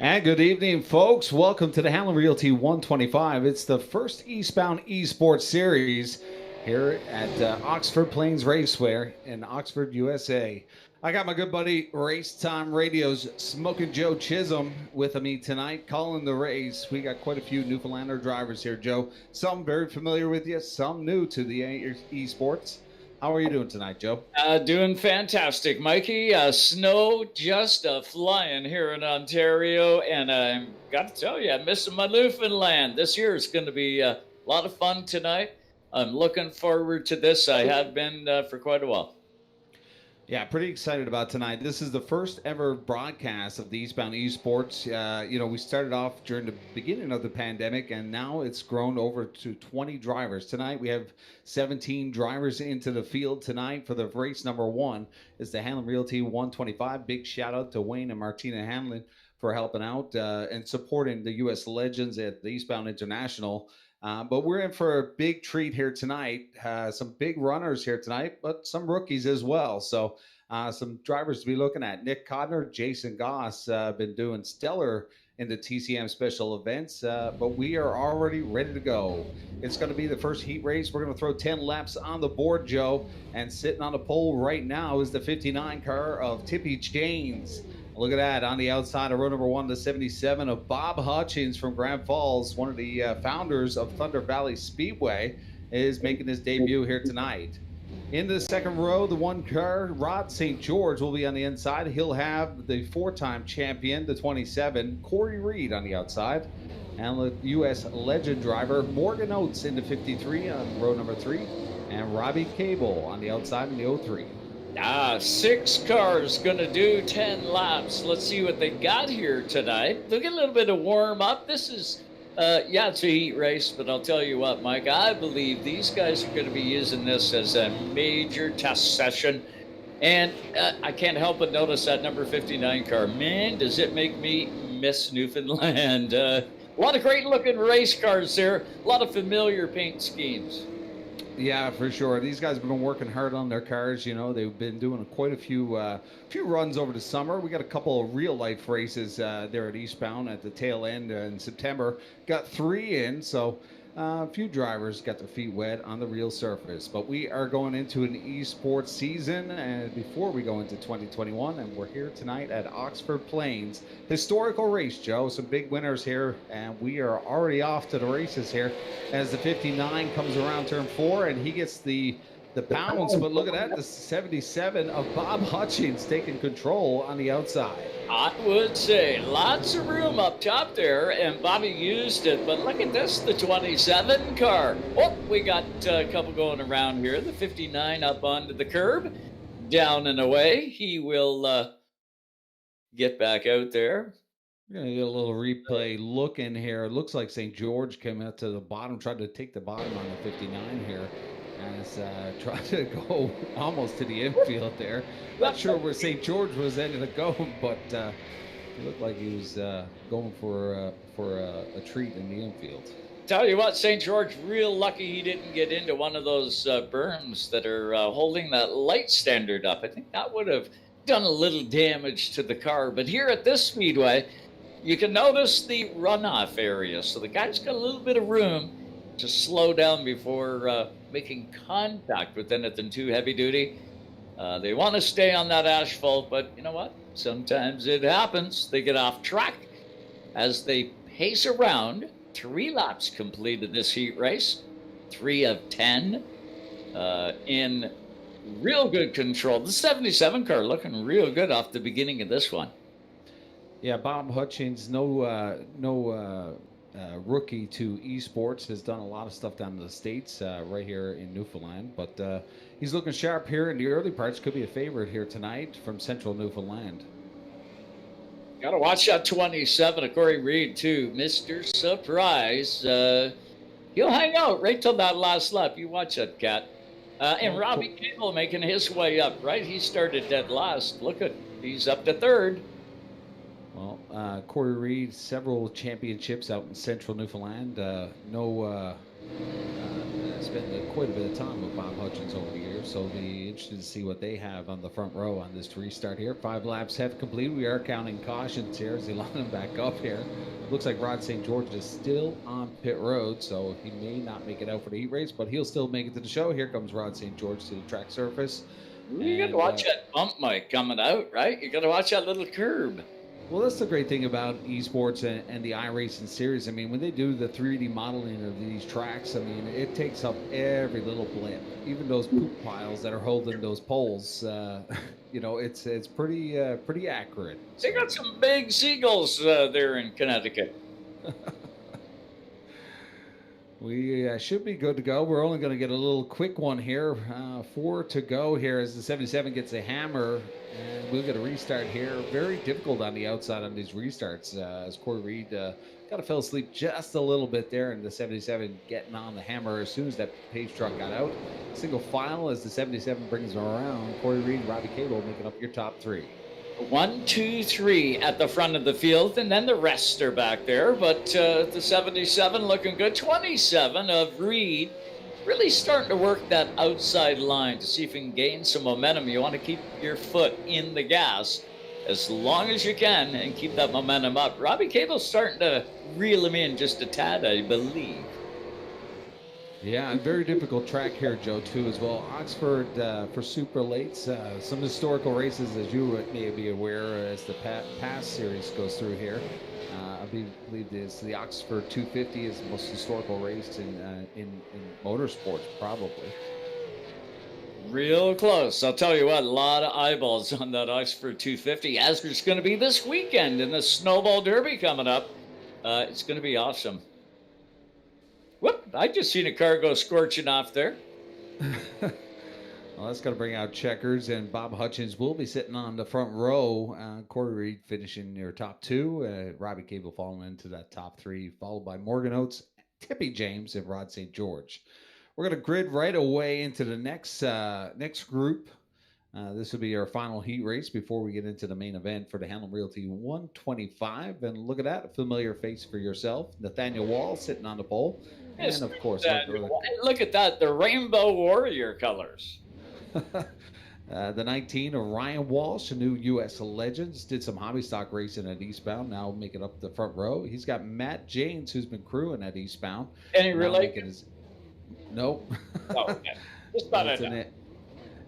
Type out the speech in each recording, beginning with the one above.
And good evening, folks. Welcome to the Hanlon Realty 125. It's the first Eastbound eSports series here at Oxford Plains Raceway in Oxford, USA. I got my good buddy Race Time Radio's Smoking Joe Chisholm with me tonight, calling the race. We got quite a few Newfoundlander drivers here, Joe. Some very familiar with you, some new to the eSports. How are you doing tonight, Joe? Doing fantastic, Mikey. Snow just flying here in Ontario, and I've got to tell you, I'm missing my Newfoundland. This year is going to be a lot of fun tonight. I'm looking forward to this. I have been for quite a while. Yeah, pretty excited about tonight. This is the first ever broadcast of the Eastbound Esports. We started off during the beginning of the pandemic, and now it's grown over to 20 drivers. Tonight, we have 17 drivers into the field tonight for the race number one. Is the Hanlon Realty 125. Big shout out to Wayne and Martina Hanlon for helping out and supporting the U.S. legends at the Eastbound International. But we're in for a big treat here tonight. Some big runners here tonight, but some rookies as well. So some drivers to be looking at. Nick Codner, Jason Goss been doing stellar in the TCM special events, but we are already ready to go. It's going to be the first heat race. We're going to throw 10 laps on the board, Joe. And sitting on the pole right now is the 59 car of Tippy Chains. Look at that on the outside of row number one, the 77 of Bob Hutchins from Grand Falls, one of the founders of Thunder Valley Speedway, is making his debut here tonight. In the second row, the one car, Rod St. George, will be on the inside. He'll have the four-time champion, the 27, Corey Reed on the outside. And the U.S. legend driver, Morgan Oates in the 53 on row number three. And Robbie Cable on the outside in the 03. 6 cars gonna do 10 laps. Let's see what they got here tonight. They'll get a little bit of warm up. This is it's a heat race, but I'll tell you what, Mike, I believe these guys are going to be using this as a major test session. And I can't help but notice that number 59 car. Man, does it make me miss Newfoundland. A lot of great looking race cars there. A lot of familiar paint schemes. Yeah, for sure. These guys have been working hard on their cars. They've been doing quite a few runs over the summer. We got a couple of real life races there at Eastbound at the tail end in September. Got 3 in, so a few drivers got their feet wet on the real surface. But we are going into an esports season, and before we go into 2021, and we're here tonight at Oxford Plains. Historical race, Joe. Some big winners here, and we are already off to the races here as the 59 comes around turn 4, and he gets the pounds. But look at that, the 77 of Bob Hutchins taking control on the outside. I would say lots of room up top there, and Bobby used it. But look at this, the 27 car. Oh, we got a couple going around here. The 59 up onto the curb, down and away. He will get back out there. We're going to get a little replay look in here. It looks like St. George came out to the bottom, tried to take the bottom on the 59 here. As trying to go almost to the infield there. Not sure where St. George was ending up going, but it looked like he was going for a treat in the infield. Tell you what, St. George, real lucky he didn't get into one of those berms that are holding that light standard up. I think that would have done a little damage to the car. But here at this speedway, you can notice the runoff area. So the guy's got a little bit of room to slow down before making contact with anything too heavy duty. They want to stay on that asphalt, but you know what? Sometimes it happens. They get off track as they pace around. 3 laps completed this heat race, 3 of 10 in real good control. The 77 car looking real good off the beginning of this one. Yeah, Bob Hutchins, no rookie to esports, has done a lot of stuff down in the States, right here in Newfoundland. But he's looking sharp here in the early parts. Could be a favorite here tonight from central Newfoundland. Got to watch that 27 of Corey Reed, too. Mr. Surprise. He'll hang out right till that last lap. You watch that, Cat. And Robbie Cable making his way up, right? He started dead last. Look at, he's up to third. Well, Corey Reed, several championships out in central Newfoundland. spent quite a bit of time with Bob Hutchins over the years, so it'll be interesting to see what they have on the front row on this restart here. 5 laps have complete. We are counting cautions here as they line them back up here. Looks like Rod St. George is still on pit road, so he may not make it out for the heat race, but he'll still make it to the show. Here comes Rod St. George to the track surface. You got to watch that bump, Mike, coming out, right? You got to watch that little curb. Well, that's the great thing about esports and the iRacing series. I mean, when they do the 3D modeling of these tracks, I mean, it takes up every little blip, even those poop piles that are holding those poles. It's pretty accurate. They got some big seagulls there in Connecticut. We should be good to go. We're only going to get a little quick one here. 4 to go here as the 77 gets a hammer. And we'll get a restart here. Very difficult on the outside on these restarts. As Corey Reed kind of fell asleep just a little bit there. And the 77 getting on the hammer as soon as that pace truck got out. Single file as the 77 brings them around. Corey Reed, Robbie Cable making up your top 3. 1, 2, 3 at the front of the field, and then the rest are back there. But the 77 looking good. 27 of Reed really starting to work that outside line to see if he can gain some momentum. You want to keep your foot in the gas as long as you can and keep that momentum up. Robbie Cable's starting to reel him in just a tad, I believe. Yeah, and very difficult track here, Joe, too, as well. Oxford for super lates. Some historical races, as you may be aware, as the PASS series goes through here. I believe the Oxford 250 is the most historical race in motorsports, probably. Real close. I'll tell you what, a lot of eyeballs on that Oxford 250, as there's going to be this weekend in the Snowball Derby coming up. It's going to be awesome. Whoop, I just seen a car go scorching off there. Well, that's going to bring out checkers, and Bob Hutchins will be sitting on the front row. Corey Reed finishing your top 2. Robbie Cable falling into that top 3, followed by Morgan Oates, Tippy James, and Rod St. George. We're going to grid right away into the next group. This will be our final heat race before we get into the main event for the Hanlon Realty 125. And look at that, a familiar face for yourself. Nathaniel Wall sitting on the pole. Yes, and, of course, look at that, the Rainbow Warrior colors. The 19 of Ryan Walsh, a new U.S. Legends, did some hobby stock racing at Eastbound, now making up the front row. He's got Matt James, who's been crewing at Eastbound. Any related? Nope. Oh, okay. Just thought I'd know.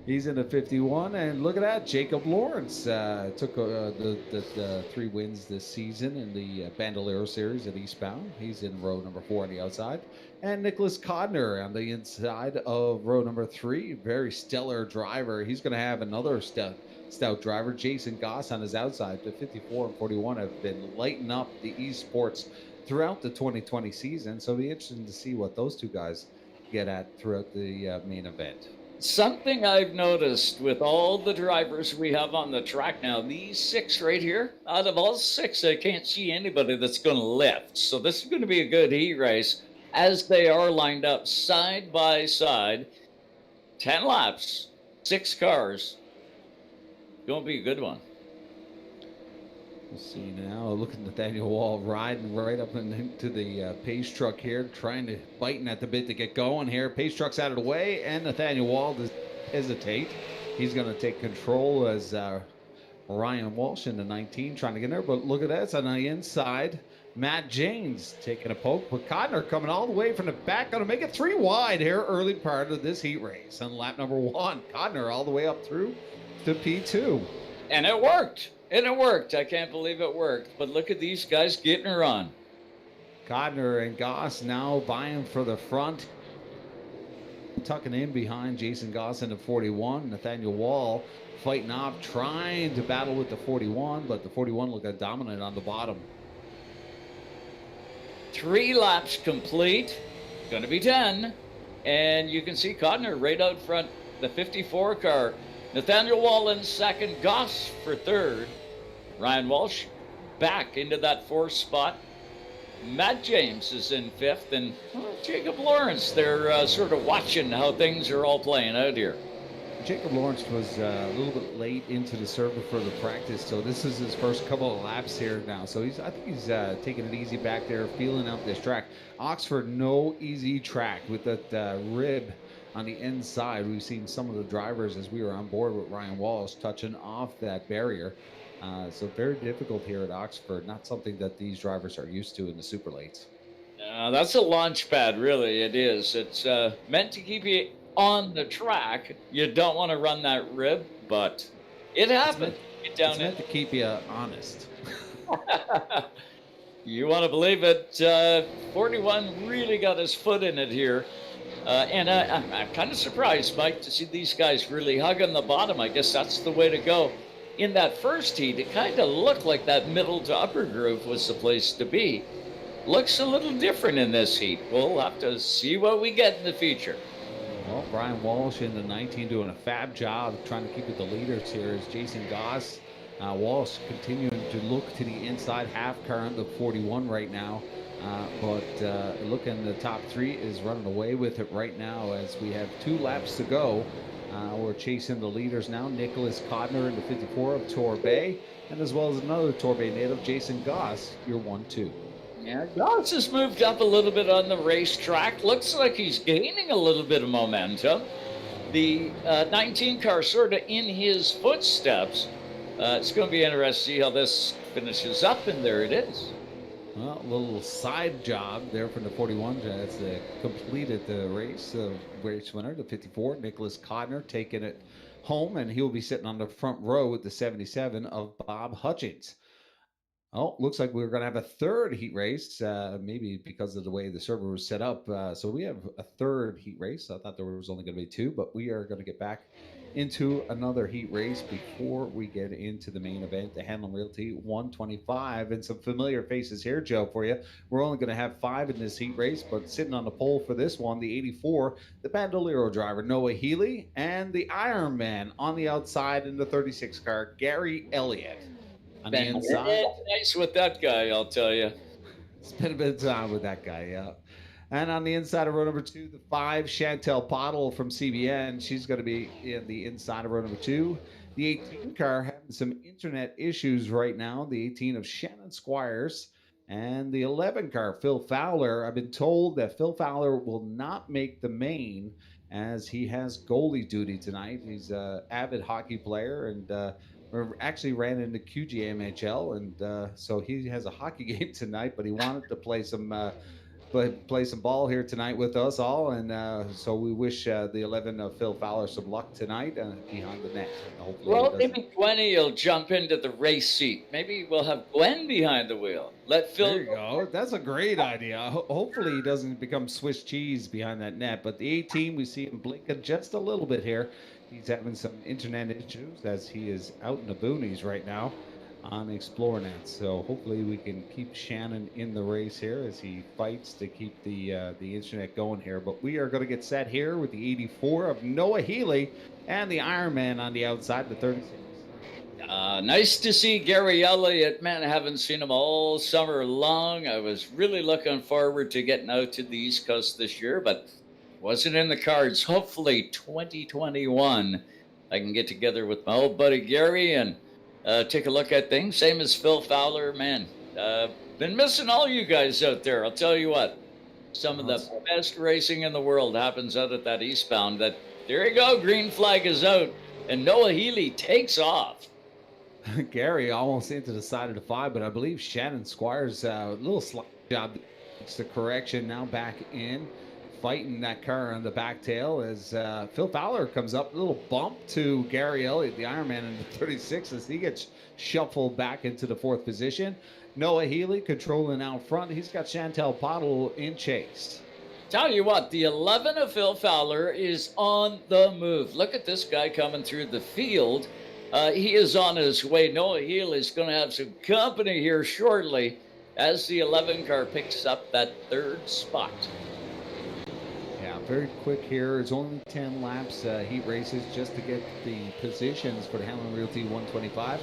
He's in the 51, and look at that. Jacob Lawrence took the 3 wins this season in the Bandolero Series at Eastbound. He's in row number 4 on the outside. And Nicholas Codner on the inside of row number 3. Very stellar driver. He's going to have another stout driver, Jason Goss, on his outside. The 54 and 41 have been lighting up the eSports throughout the 2020 season. So it'll be interesting to see what those 2 guys get at throughout the main event. Something I've noticed with all the drivers we have on the track now, these 6 right here, out of all 6, I can't see anybody that's going to lift. So this is going to be a good heat race as they are lined up side by side. 10 laps, 6 cars. Going to be a good one. We'll see now. Look at Nathaniel Wall riding right up into the pace truck here, biting at the bit to get going here. Pace truck's out of the way, and Nathaniel Wall does hesitate. He's going to take control as Ryan Walsh in the 19 trying to get there. But look at that. It's on the inside. Matt James taking a poke, but Codner coming all the way from the back. Going to make it 3 wide here early part of this heat race on lap number 1. Codner all the way up through to P2. And it worked. I can't believe it worked. But look at these guys getting her on. Codner and Goss now vying for the front. Tucking in behind Jason Goss in the 41. Nathaniel Wall fighting off, trying to battle with the 41, but the 41 looked dominant on the bottom. 3 laps complete. Going to be 10. And you can see Codner right out front, the 54 car. Nathaniel Wall in second, Goss for third. Ryan Walsh back into that 4th spot. Matt James is in 5th, and Jacob Lawrence, they're sort of watching how things are all playing out here. Jacob Lawrence was a little bit late into the server for the practice, so this is his first couple of laps here now. So I think he's taking it easy back there, feeling out this track. Oxford, no easy track with that rib on the inside. We've seen some of the drivers as we were on board with Ryan Walsh touching off that barrier. So very difficult here at Oxford. Not something that these drivers are used to in the super lates. That's a launch pad, really. It is. It's meant to keep you on the track. You don't want to run that rib, but it happens. Get down it's meant to keep you honest. You want to believe it. 41 really got his foot in it here. And I'm kind of surprised, Mike, to see these guys really hugging the bottom. I guess that's the way to go. In that first heat, it kind of looked like that middle to upper groove was the place to be. Looks a little different in this heat. We'll have to see what we get in the future. Well, Brian Walsh in the 19 doing a fab job trying to keep with the leaders here is Jason Goss. Walsh continuing to look to the inside, half car on the 41 right now. But looking the top three is running away with it right now as we have 2 laps to go. We're chasing the leaders now. Nicholas Codner in the 54 of Torbay, and as well as another Torbay native, Jason Goss, your 1-2. Yeah, Goss has moved up a little bit on the racetrack. Looks like he's gaining a little bit of momentum. The 19 car sort of in his footsteps. It's going to be interesting to see how this finishes up, and there it is. Well, a little side job there from the 41 as they completed the race. Race winner, the 54, Nicholas Codner, taking it home, and he'll be sitting on the front row with the 77 of Bob Hutchings. Oh, looks like we're going to have a third heat race, maybe because of the way the server was set up. So we have a third heat race. I thought there was only going to be 2, but we are going to get back into another heat race before we get into the main event, the Hanlon Realty 125. And some familiar faces here, Joe, for you. We're only going to have 5 in this heat race, but sitting on the pole for this one, the 84, the Bandolero driver, Noah Healy, and the Iron Man on the outside in the 36 car, Gary Elliott. On the inside. Nice with that guy, I'll tell you. Spent a bit of time with that guy, yeah. And on the inside of row number 2, the 5, Chantel Pottle from CBN. She's going to be in the inside of row number 2. The 18 car having some internet issues right now. The 18 of Shannon Squires. And the 11 car, Phil Fowler. I've been told that Phil Fowler will not make the main as he has goalie duty tonight. He's an avid hockey player, and we actually ran into QGMHL, and so he has a hockey game tonight, but he wanted to play some ball here tonight with us all, and so we wish the 11 of Phil Fowler some luck tonight behind the net. Hopefully well, maybe Gwenny will jump into the race seat. Maybe we'll have Gwen behind the wheel. Let Phil. There you go. That's a great idea. Hopefully he doesn't become Swiss cheese behind that net. But the 18, we see him blinking just a little bit here. He's having some internet issues as he is out in the boonies right now on ExploreNet. So hopefully we can keep Shannon in the race here as he fights to keep the internet going here. But we are going to get set here with the 84 of Noah Healy and the Ironman on the outside, the 36. Nice to see Gary Elliott. Man, I haven't seen him all summer long. I was really looking forward to getting out to the East Coast this year, but wasn't in the cards. Hopefully 2021 I can get together with my old buddy Gary and take a look at things. Same as Phil Fowler. Man, been missing all you guys out there. I'll tell you what, some of the best racing in the world happens out at that Eastbound. That there you go, green flag is out, and Noah Healy takes off. Gary almost into the side of the 5, but I believe Shannon Squires a little slide job. It's the correction now back in. Fighting that car on the back tail as Phil Fowler comes up. A little bump to Gary Elliott, the Ironman in the 36, as he gets shuffled back into the 4th position. Noah Healy controlling out front. He's got Chantel Pottle in chase. Tell you what, the 11 of Phil Fowler is on the move. Look at this guy coming through the field. He is on his way. Noah Healy is going to have some company here shortly as the 11 car picks up that 3rd spot. Very quick here. It's only 10 laps, heat races, just to get the positions for the Hanlon Realty 125.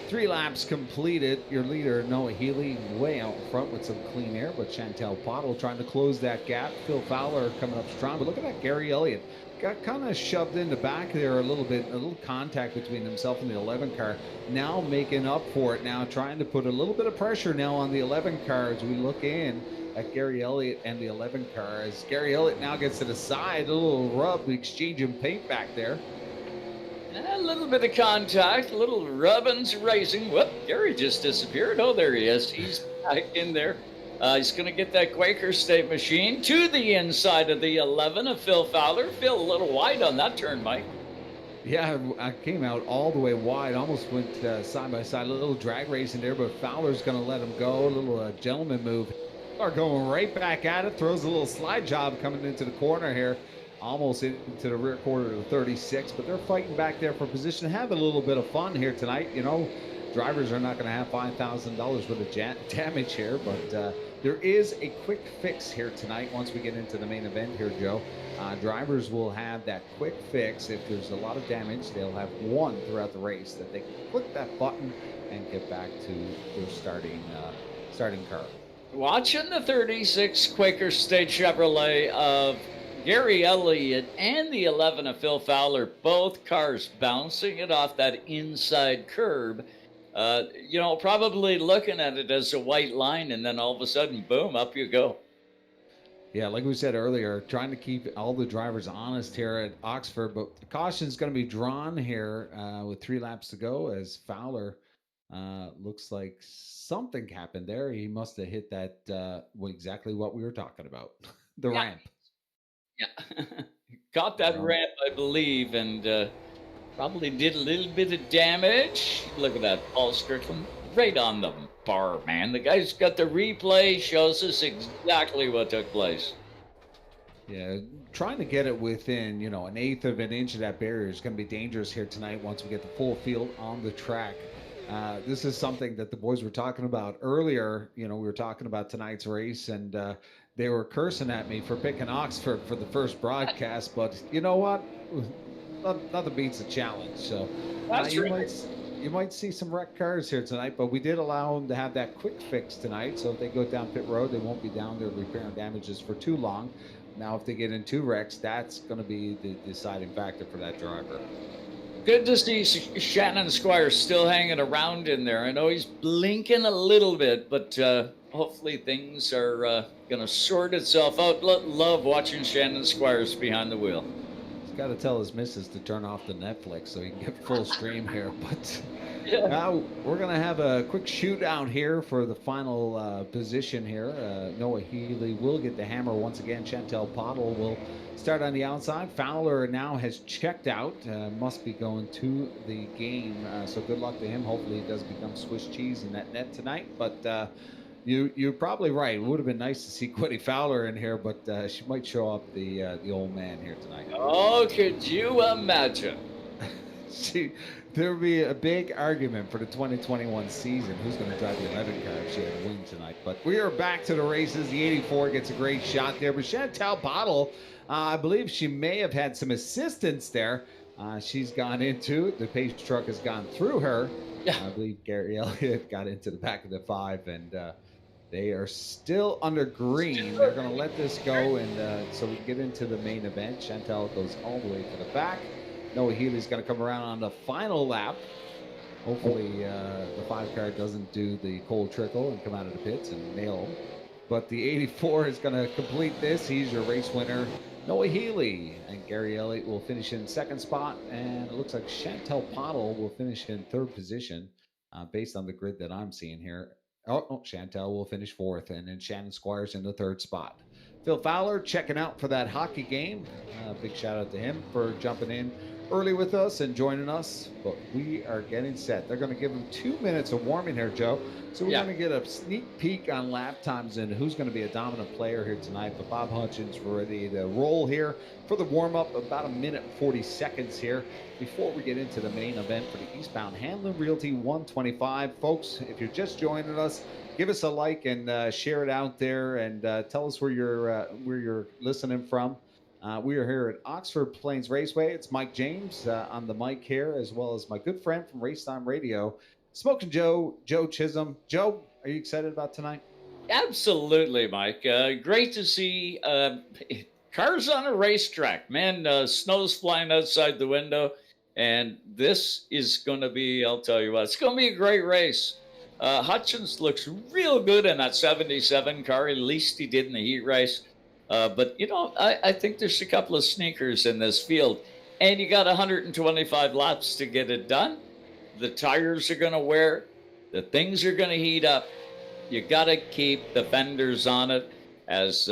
3 laps completed. Your leader, Noah Healy, way out in front with some clean air, but Chantel Pottle trying to close that gap. Phil Fowler coming up strong. But look at that, Gary Elliott got kind of shoved in the back there a little bit, a little contact between himself and the 11 car. Now making up for it, now trying to put a little bit of pressure now on the 11 car as we look in at Gary Elliott and the 11 car. As Gary Elliott now gets to the side, a little rub, exchanging paint back there. A little bit of contact, a little rubbins racing. Whoop, Gary just disappeared. Oh, there he is. He's back in there. He's going to get that Quaker State machine to the inside of the 11 of Phil Fowler. Phil a little wide on that turn, Mike. Yeah, I came out all the way wide, almost went side by side, a little drag racing there, but Fowler's going to let him go. A little gentleman move. Are going right back at it, throws a little slide job coming into the corner here, almost into the rear quarter of the 36, but they're fighting back there for position, having a little bit of fun here tonight. You know, drivers are not going to have $5,000 worth of damage here, but there is a quick fix here tonight once we get into the main event here, Joe. Drivers will have that quick fix. If there's a lot of damage, they'll have one throughout the race that they can click that button and get back to their starting car. Watching the 36 Quaker State Chevrolet of Gary Elliott and the 11 of Phil Fowler, both cars bouncing it off that inside curb. Probably looking at it as a white line, and then all of a sudden, boom, up you go. Yeah, like we said earlier, trying to keep all the drivers honest here at Oxford, but the caution is going to be drawn here with 3 laps to go as Fowler looks like something happened there. He must have hit that, exactly what we were talking about, the Yeah, ramp. yeah. Caught that Um, ramp, I believe, and probably did a little bit of damage. Look at that, Paul Strickland, right on the bar, man. The guy's got the replay, shows us exactly what took place. Yeah, trying to get it within, an eighth of an inch of that barrier is going to be dangerous here tonight once we get the full field on the track. This is something that the boys were talking about earlier. We were talking about tonight's race, and they were cursing at me for picking Oxford for the first broadcast. But you know what? Nothing beats a challenge. So That's you right. might see some wrecked cars here tonight, but we did allow them to have that quick fix tonight. So if they go down pit road, they won't be down there repairing damages for too long. Now, if they get in 2 wrecks, that's going to be the deciding factor for that driver. Good to see Shannon Squire still hanging around in there. I know he's blinking a little bit, but hopefully things are going to sort itself out. Love watching Shannon Squires behind the wheel. He's got to tell his missus to turn off the Netflix so he can get full stream here. But Yeah. now we're going to have a quick shootout here for the final position here. Noah Healy will get the hammer once again. Chantel Pottle will start on the outside. Fowler now has checked out. Must be going to the game. So good luck to him. Hopefully he does become Swiss cheese in that net tonight. But you're probably right. It would have been nice to see Quiddy Fowler in here, but she might show up the old man here tonight. Oh, could you imagine? There would be a big argument for the 2021 season. Who's going to drive the 11 car if she had a win tonight? But we are back to the races. The 84 gets a great shot there. But Chantal Bottle, I believe she may have had some assistance there. She's gone into the pace truck has gone through her. Yeah. I believe Gary Elliott got into the back of the 5, and they are still under green. They're going to let this go, and so we get into the main event. Chantal goes all the way to the back. Noah Healy's going to come around on the final lap. Hopefully the 5 car doesn't do the cold trickle and come out of the pits and nail him. But the 84 is going to complete this. He's your race winner, Noah Healy. And Gary Elliott will finish in 2nd spot. And it looks like Chantel Pottle will finish in 3rd position based on the grid that I'm seeing here. Oh, Chantel will finish 4th. And then Shannon Squires in the 3rd spot. Phil Fowler checking out for that hockey game. Big shout out to him for jumping in early with us and joining us, but we are getting set. They're going to give them 2 minutes of warming here, Joe. So we're going to get a sneak peek on lap times and who's going to be a dominant player here tonight. But Bob Hutchins ready to roll here for the warm-up, about 1 minute and 40 seconds here before we get into the main event for the Eastbound Hanlon Realty 125. Folks, if you're just joining us, give us a like and share it out there, and tell us where you're listening from. We are here at Oxford Plains Raceway. It's Mike James on the mic here, as well as my good friend from Racetime Radio, Smoking Joe Chisholm. Joe, are you excited about tonight? Absolutely, Mike. Great to see Cars on a racetrack, man. Snow's flying outside the window, and this is going to be, I'll tell you what, it's going to be a great race. Hutchins looks real good in that 77 car, at least he did in the heat race. But, I think there's a couple of sneakers in this field, and you got 125 laps to get it done. The tires are going to wear, the things are going to heat up. You got to keep the fenders on it. As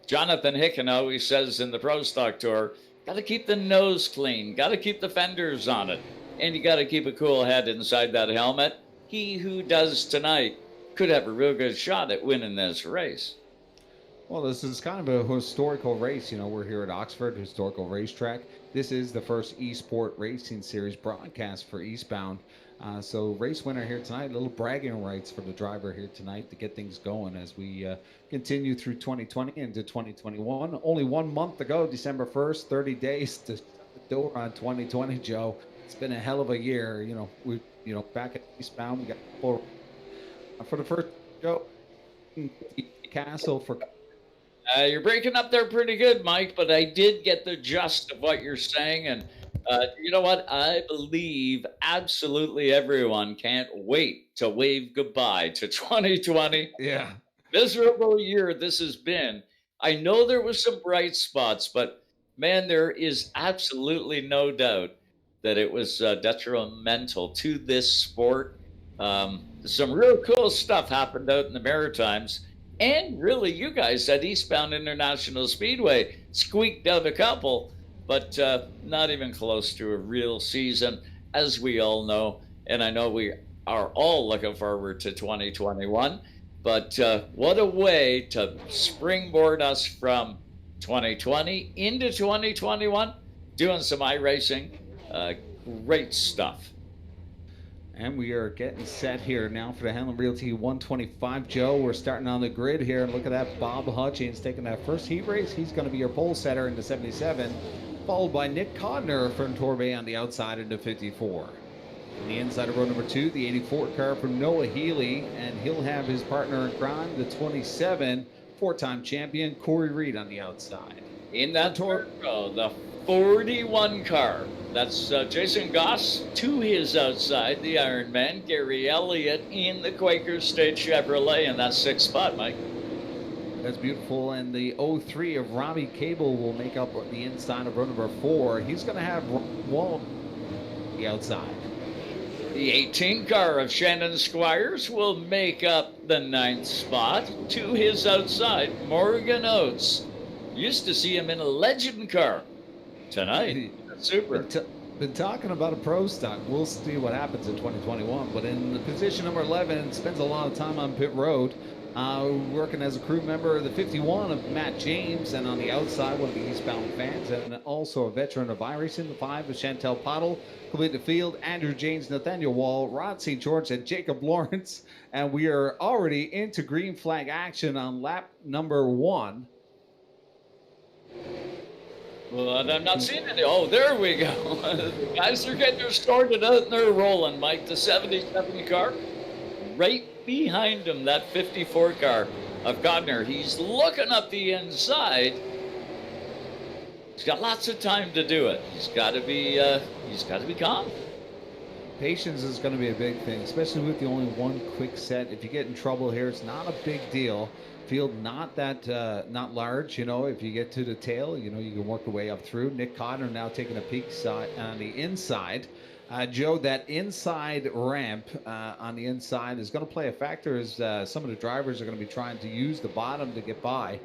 Jonathan Hicken always says in the Pro Stock Tour, got to keep the nose clean, got to keep the fenders on it, and you got to keep a cool head inside that helmet. He who does tonight could have a real good shot at winning this race. Well, this is kind of a historical race. We're here at Oxford Historical Racetrack. This is the first eSport Racing Series broadcast for Eastbound. So race winner here tonight, little bragging rights for the driver here tonight to get things going as we continue through 2020 into 2021. Only 1 month ago, December 1st, 30 days to shut the door on 2020, Joe. It's been a hell of a year. Back at Eastbound, we got for the first show, Castle for. You're breaking up there pretty good, Mike, but I did get the gist of what you're saying. And you know what? I believe absolutely everyone can't wait to wave goodbye to 2020. Yeah. Miserable year this has been. I know there was some bright spots, but man, there is absolutely no doubt that it was detrimental to this sport. Some real cool stuff happened out in the Maritimes. And really, you guys at Eastbound International Speedway squeaked out a couple, but not even close to a real season, as we all know. And I know we are all looking forward to 2021. But what a way to springboard us from 2020 into 2021, doing some iRacing. Great stuff. And we are getting set here now for the Hanlon Realty 125, Joe. We're starting on the grid here. And look at that. Bob Hutchins taking that first heat race. He's going to be your pole setter in the 77, followed by Nick Codner from Torbay on the outside in the 54. On the inside of row number 2, the 84 car from Noah Healy. And he'll have his partner in crime, the 27, four-time champion, Corey Reed on the outside. In that row, the 41 car. That's Jason Goss to his outside, the Ironman. Gary Elliott in the Quaker State Chevrolet in that 6th spot, Mike. That's beautiful. And the 03 of Robbie Cable will make up the inside of row number 4. He's going to have Wall the outside. The 18 car of Shannon Squires will make up the 9th spot. To his outside, Morgan Oates. Used to see him in a Legend car. Tonight, super. Been talking about a pro stock. We'll see what happens in 2021. But in position number 11, spends a lot of time on pit road, working as a crew member of the 51 of Matt James, and on the outside, one of the Eastbound fans, and also a veteran of iRacing, the 5 of Chantel Pottle. Complete the field, Andrew James, Nathaniel Wall, Rod St. George, and Jacob Lawrence. And we are already into green flag action on lap number 1. But I'm not seeing any. Oh, there we go. The guys are getting started out and they're rolling, Mike. The 77 car right behind him, that 54 car of Godner. He's looking up the inside. He's got lots of time to do it. He's got to be calm. Patience is going to be a big thing, especially with the only one quick set. If you get in trouble here, it's not a big deal. Field not not large, if you get to the tail, you can work your way up through. Nick Codner now taking a peek on the inside. Joe, that inside ramp on the inside is going to play a factor as some of the drivers are going to be trying to use the bottom to get by.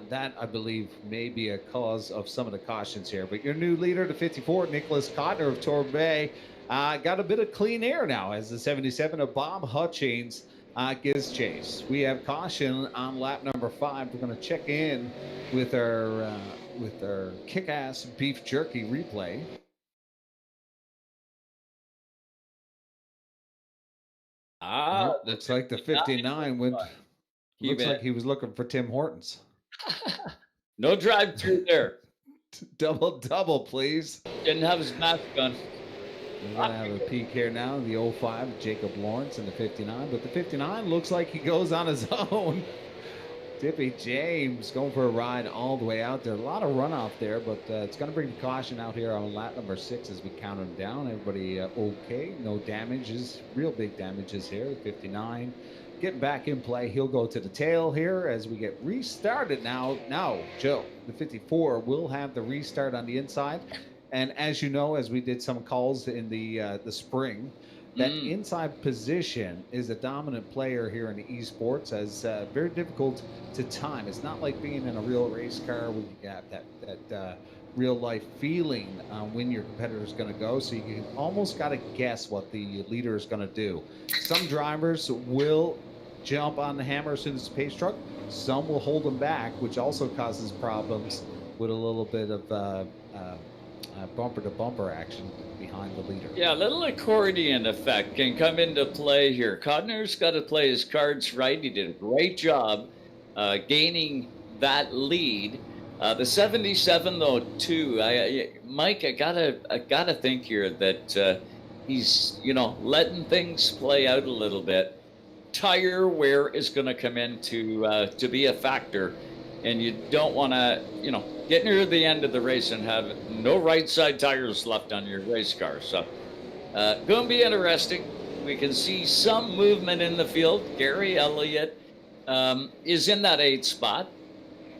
That, I believe, may be a cause of some of the cautions here. But your new leader, the 54, Nicholas Codner of Torbay, got a bit of clean air now as the 77 of Bob Hutchins gives chase. We have caution on lap number 5. We're going to check in with our kick-ass beef jerky replay. Looks like the 59 went. Looks like he was looking for Tim Hortons. No drive-through there. Double, please. Didn't have his mask on. We're going to have a peek here now. The 05, Jacob Lawrence, and the 59. But the 59 looks like he goes on his own. Tippy James going for a ride all the way out there. A lot of runoff there, but it's going to bring caution out here on lap number 6 as we count them down. Everybody okay? No damages, real big damages here. 59 getting back in play. He'll go to the tail here as we get restarted now. Now, Joe, the 54 will have the restart on the inside. And as you know, as we did some calls in the spring, that Mm. inside position is a dominant player here in the esports, as very difficult to time. It's not like being in a real race car where you got that real life feeling when your competitor is going to go. So you almost got to guess what the leader is going to do. Some drivers will jump on the hammer as soon as the pace truck. Some will hold them back, which also causes problems with a little bit of bumper to bumper action behind the leader. Yeah, a little accordion effect can come into play here. Codner's got to play his cards right. He did a great job gaining that lead. The 77 though too. Mike, I gotta think here that he's letting things play out a little bit. Tire wear is going to come in to be a factor, and you don't want to get near the end of the race and have no right side tires left on your race car. So going to be interesting. We can see some movement in the field. Gary Elliott is in that 8th spot.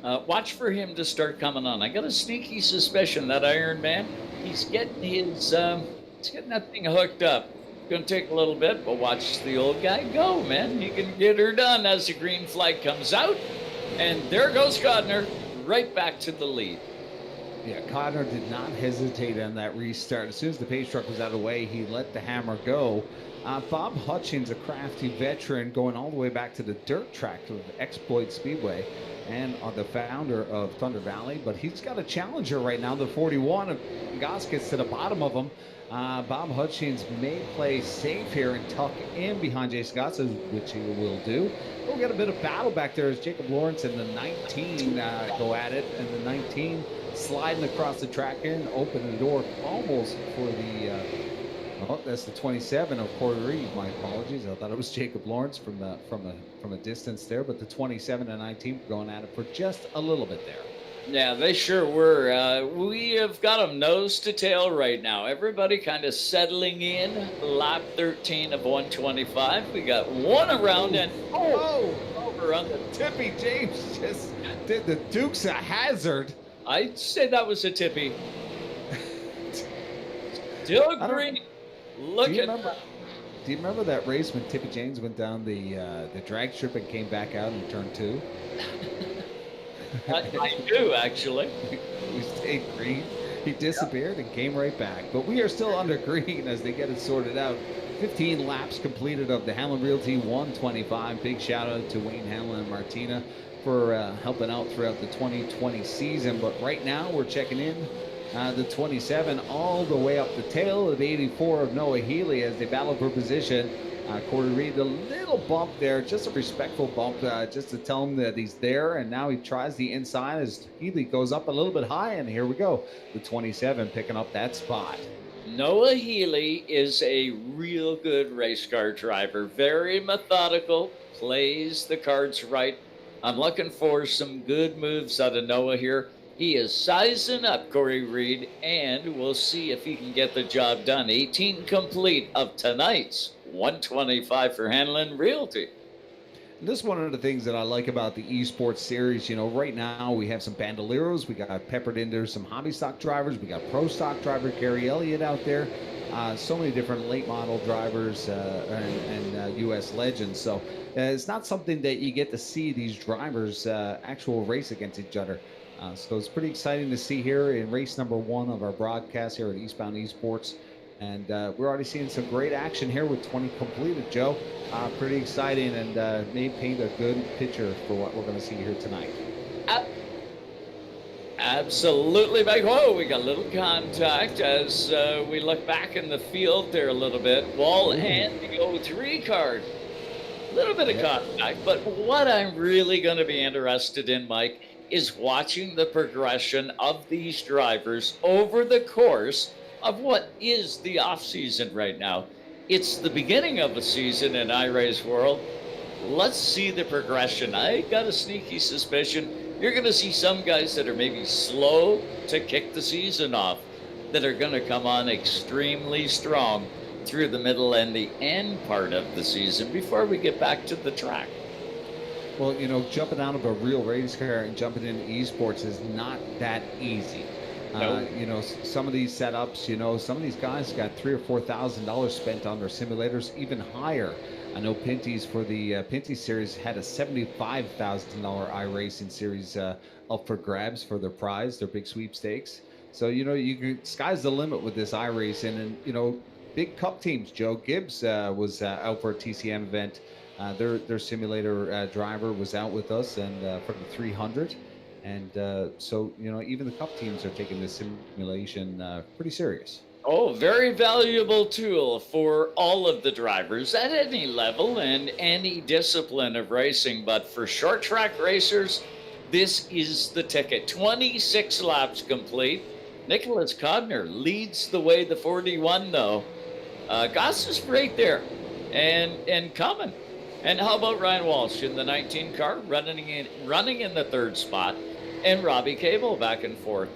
Watch for him to start coming on. I got a sneaky suspicion that Iron Man, he's getting that thing hooked up. Going to take a little bit, but watch the old guy go, man. He can get her done as the green flag comes out. And there goes Codner, right back to the lead. Yeah, Codner did not hesitate on that restart. As soon as the pace truck was out of the way, he let the hammer go. Bob Hutchins, a crafty veteran, going all the way back to the dirt track of Exploit Speedway, and the founder of Thunder Valley. But he's got a challenger right now, the 41. If Goss gets to the bottom of him, Bob Hutchins may play safe here and tuck in behind Jason Goss, which he will do. But we got a bit of battle back there as Jacob Lawrence and the 19 go at it, and the 19 sliding across the track and open the door almost for the that's the 27 of Corey Reed. My apologies. I thought it was Jacob Lawrence from a distance there, but the 27 and 19 going at it for just a little bit there. Yeah, they sure were. We have got them nose to tail right now. Everybody kind of settling in. Lap 13 of 125. We got one around and over on the. Tippy James just did the Dukes of Hazzard. I'd say that was a tippy. Still green. Look at that. Do you remember that race when Tippy James went down the drag strip and came back out in turn 2? I do, actually. We stayed green. He disappeared and came right back. But we are still under green as they get it sorted out. 15 laps completed of the Hanlon Realty 125. Big shout out to Wayne Hanlon and Martina for helping out throughout the 2020 season. But right now we're checking in the 27 all the way up the tail of the 84 of Noah Healy as they battle for position. Corey Reed, a little bump there, just a respectful bump, just to tell him that he's there. And now he tries the inside as Healy goes up a little bit high. And here we go, the 27 picking up that spot. Noah Healy is a real good race car driver, very methodical, plays the cards right. I'm looking for some good moves out of Noah here. He is sizing up Corey Reed, and we'll see if he can get the job done. 18 complete of tonight's 125 for Hanlon Realty. And this is one of the things that I like about the eSports series. Right now we have some bandoleros. We got peppered in there some hobby stock drivers. We got pro stock driver Gary Elliott out there. So many different late model drivers and U.S. legends. So it's not something that you get to see these drivers actual race against each other. So it's pretty exciting to see here in race number 1 of our broadcast here at Eastbound eSports. And we're already seeing some great action here with 20 completed, Joe. Pretty exciting, and may paint a good picture for what we're going to see here tonight. Absolutely, Mike. Whoa, we got a little contact as we look back in the field there a little bit. Wall and the 03 card. A little bit of contact, but what I'm really going to be interested in, Mike, is watching the progression of these drivers over the course of what is the off season right now. It's the beginning of the season in iRace world. Let's see the progression. I got a sneaky suspicion you're going to see some guys that are maybe slow to kick the season off that are going to come on extremely strong through the middle and the end part of the season before we get back to the track. Well, jumping out of a real race car and jumping into esports is not that easy. No. Some of these setups, some of these guys got $3,000 or $4,000 spent on their simulators, even higher. I know Pinty's for the Pinty series had a $75,000 iRacing series up for grabs for their prize, their big sweepstakes. So you can sky's the limit with this iRacing, and big cup teams. Joe Gibbs was out for a TCM event. Their simulator driver was out with us, and for the 300. And so, even the cup teams are taking this simulation pretty serious. Oh, very valuable tool for all of the drivers at any level and any discipline of racing. But for short track racers, this is the ticket. 26 laps complete. Nicholas Codner leads the way, the 41, though. Goss is right there and coming. And how about Ryan Walsh in the 19 car, running in the third spot, and Robbie Cable back and forth.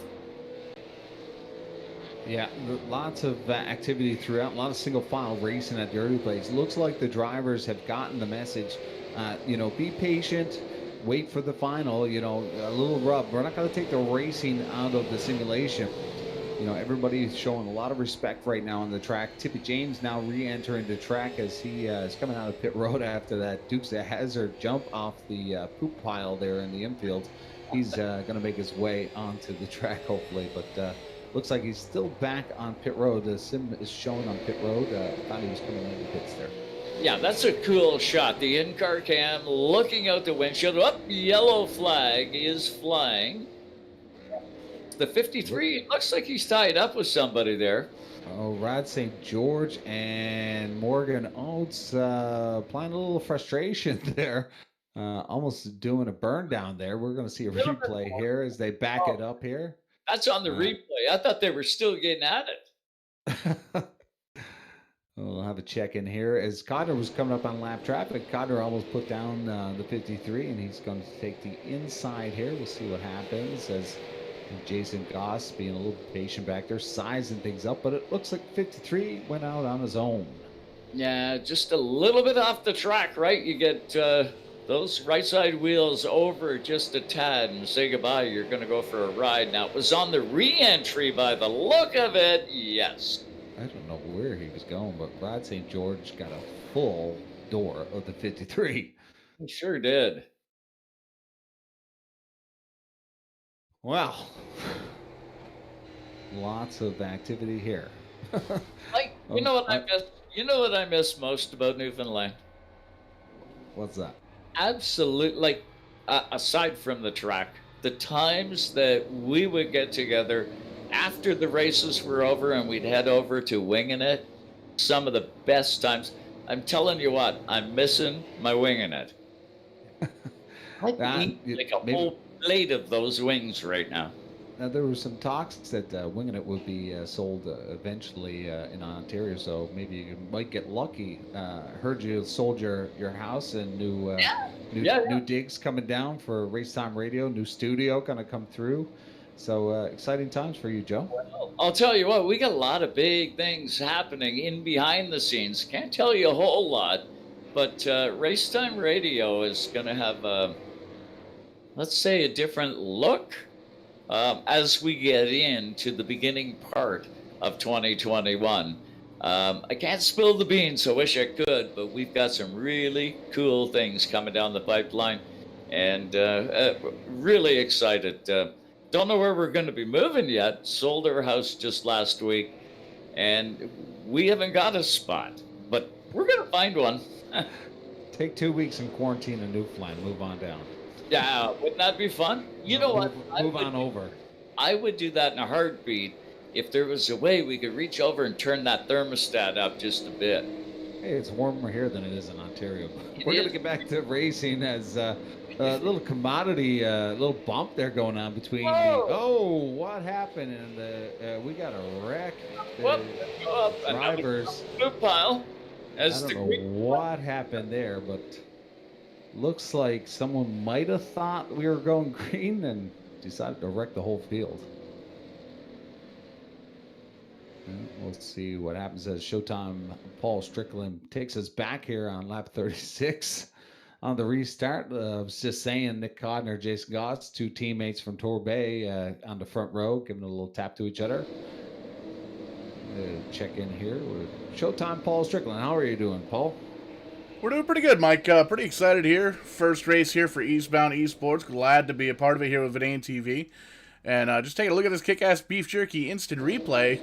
Yeah, lots of activity throughout, a lot of single file racing at the early place. Looks like the drivers have gotten the message. Be patient, wait for the final. A little rub. We're not going to take the racing out of the simulation. Everybody's showing a lot of respect right now on the track. Tippy James now re-entering the track as he is coming out of pit road after that Dukes of Hazzard jump off the poop pile there in the infield. He's going to make his way onto the track, hopefully, but looks like he's still back on pit road. The sim is showing on pit road. I thought he was coming into the pits there. Yeah, that's a cool shot. The in-car cam looking out the windshield. Up, yellow flag is flying. The 53, it looks like he's tied up with somebody there. Oh, Rod St. George and Morgan Oates applying a little frustration there. Almost doing a burn down there. We're going to see a replay here as they back it up here. That's on the replay. I thought they were still getting at it. We'll have a check in here as Codner was coming up on lap traffic. Codner almost put down the 53, and he's going to take the inside here. We'll see what happens as Jason Goss being a little patient back there, sizing things up, but it looks like 53 went out on his own. Yeah, just a little bit off the track, right? You get those right side wheels over just a tad and say goodbye. You're going to go for a ride. Now, it was on the re-entry by the look of it, yes. I don't know where he was going, but Rod St. George got a full door of the 53. He sure did. Well, lots of activity here. You know what I miss? You know what I miss most about Newfoundland? What's that? Absolutely. Aside from the track, the times that we would get together after the races were over and we'd head over to Winging It, some of the best times. I'm telling you what, I'm missing my Winging It. I can eat like a whole plate of those wings right now. Now, there were some talks that Winging It would be sold eventually in Ontario, so maybe you might get lucky. Heard you sold your house and new digs coming down for Race Time Radio, new studio going to come through. So exciting times for you, Joe. Well, I'll tell you what, we got a lot of big things happening in behind the scenes. Can't tell you a whole lot, but Race Time Radio is going to have let's say, a different look as we get into the beginning part of 2021. I can't spill the beans, I wish I could, but we've got some really cool things coming down the pipeline, and really excited. Don't know where we're going to be moving yet. Sold our house just last week, and we haven't got a spot, but we're going to find one. Take 2 weeks in quarantine in Newfoundland. Move on down. Yeah, wouldn't that be fun? You know what? Move on over. I would do that in a heartbeat if there was a way we could reach over and turn that thermostat up just a bit. Hey, it's warmer here than it is in Ontario. We're going to get back to racing as a little commodity, little bump there going on between. What happened? And we got a wreck. Drivers. Poop pile. I don't know what happened there, but Looks like someone might have thought we were going green and decided to wreck the whole field. We'll see what happens as Showtime Paul Strickland takes us back here on lap 36 on the restart. I was just saying Nick Codner, Jason Goss, two teammates from Torbay on the front row, giving a little tap to each other. Check in here with Showtime Paul Strickland. How are you doing, Paul? We're doing pretty good, Mike. Pretty excited here. First race here for Eastbound eSports. Glad to be a part of it here with Vidane TV. And just take a look at this kick-ass beef jerky instant replay.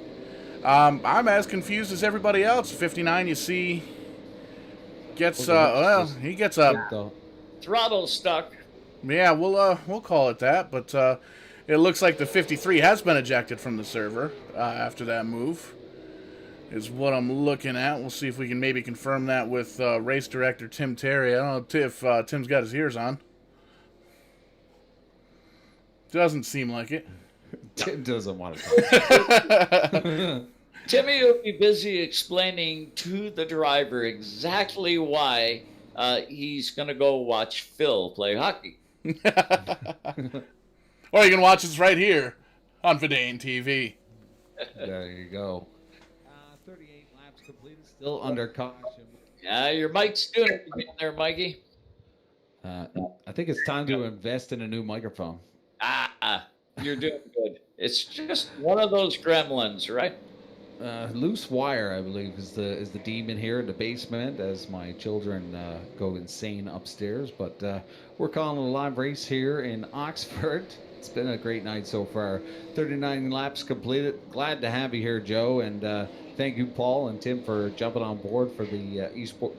I'm as confused as everybody else. 59, you see, gets he gets a throttle stuck. Yeah, we'll call it that. But it looks like the 53 has been ejected from the server after that move. Is what I'm looking at. We'll see if we can maybe confirm that with race director Tim Terry. I don't know if Tim's got his ears on. Doesn't seem like it. Tim doesn't want to talk. Timmy will be busy explaining to the driver exactly why he's going to go watch Phil play hockey. Or you can watch us right here on Vidane TV. There you go. 38 laps completed, still under caution. Yeah, your mic's doing it there, Mikey. I think it's time to invest in a new microphone. You're doing good. It's just one of those gremlins, right? Loose wire, I believe, is the demon here in the basement as my children go insane upstairs. But we're calling a live race here in Oxford. It's been a great night so far. 39 laps completed. Glad to have you here, Joe, and thank you, Paul and Tim, for jumping on board for the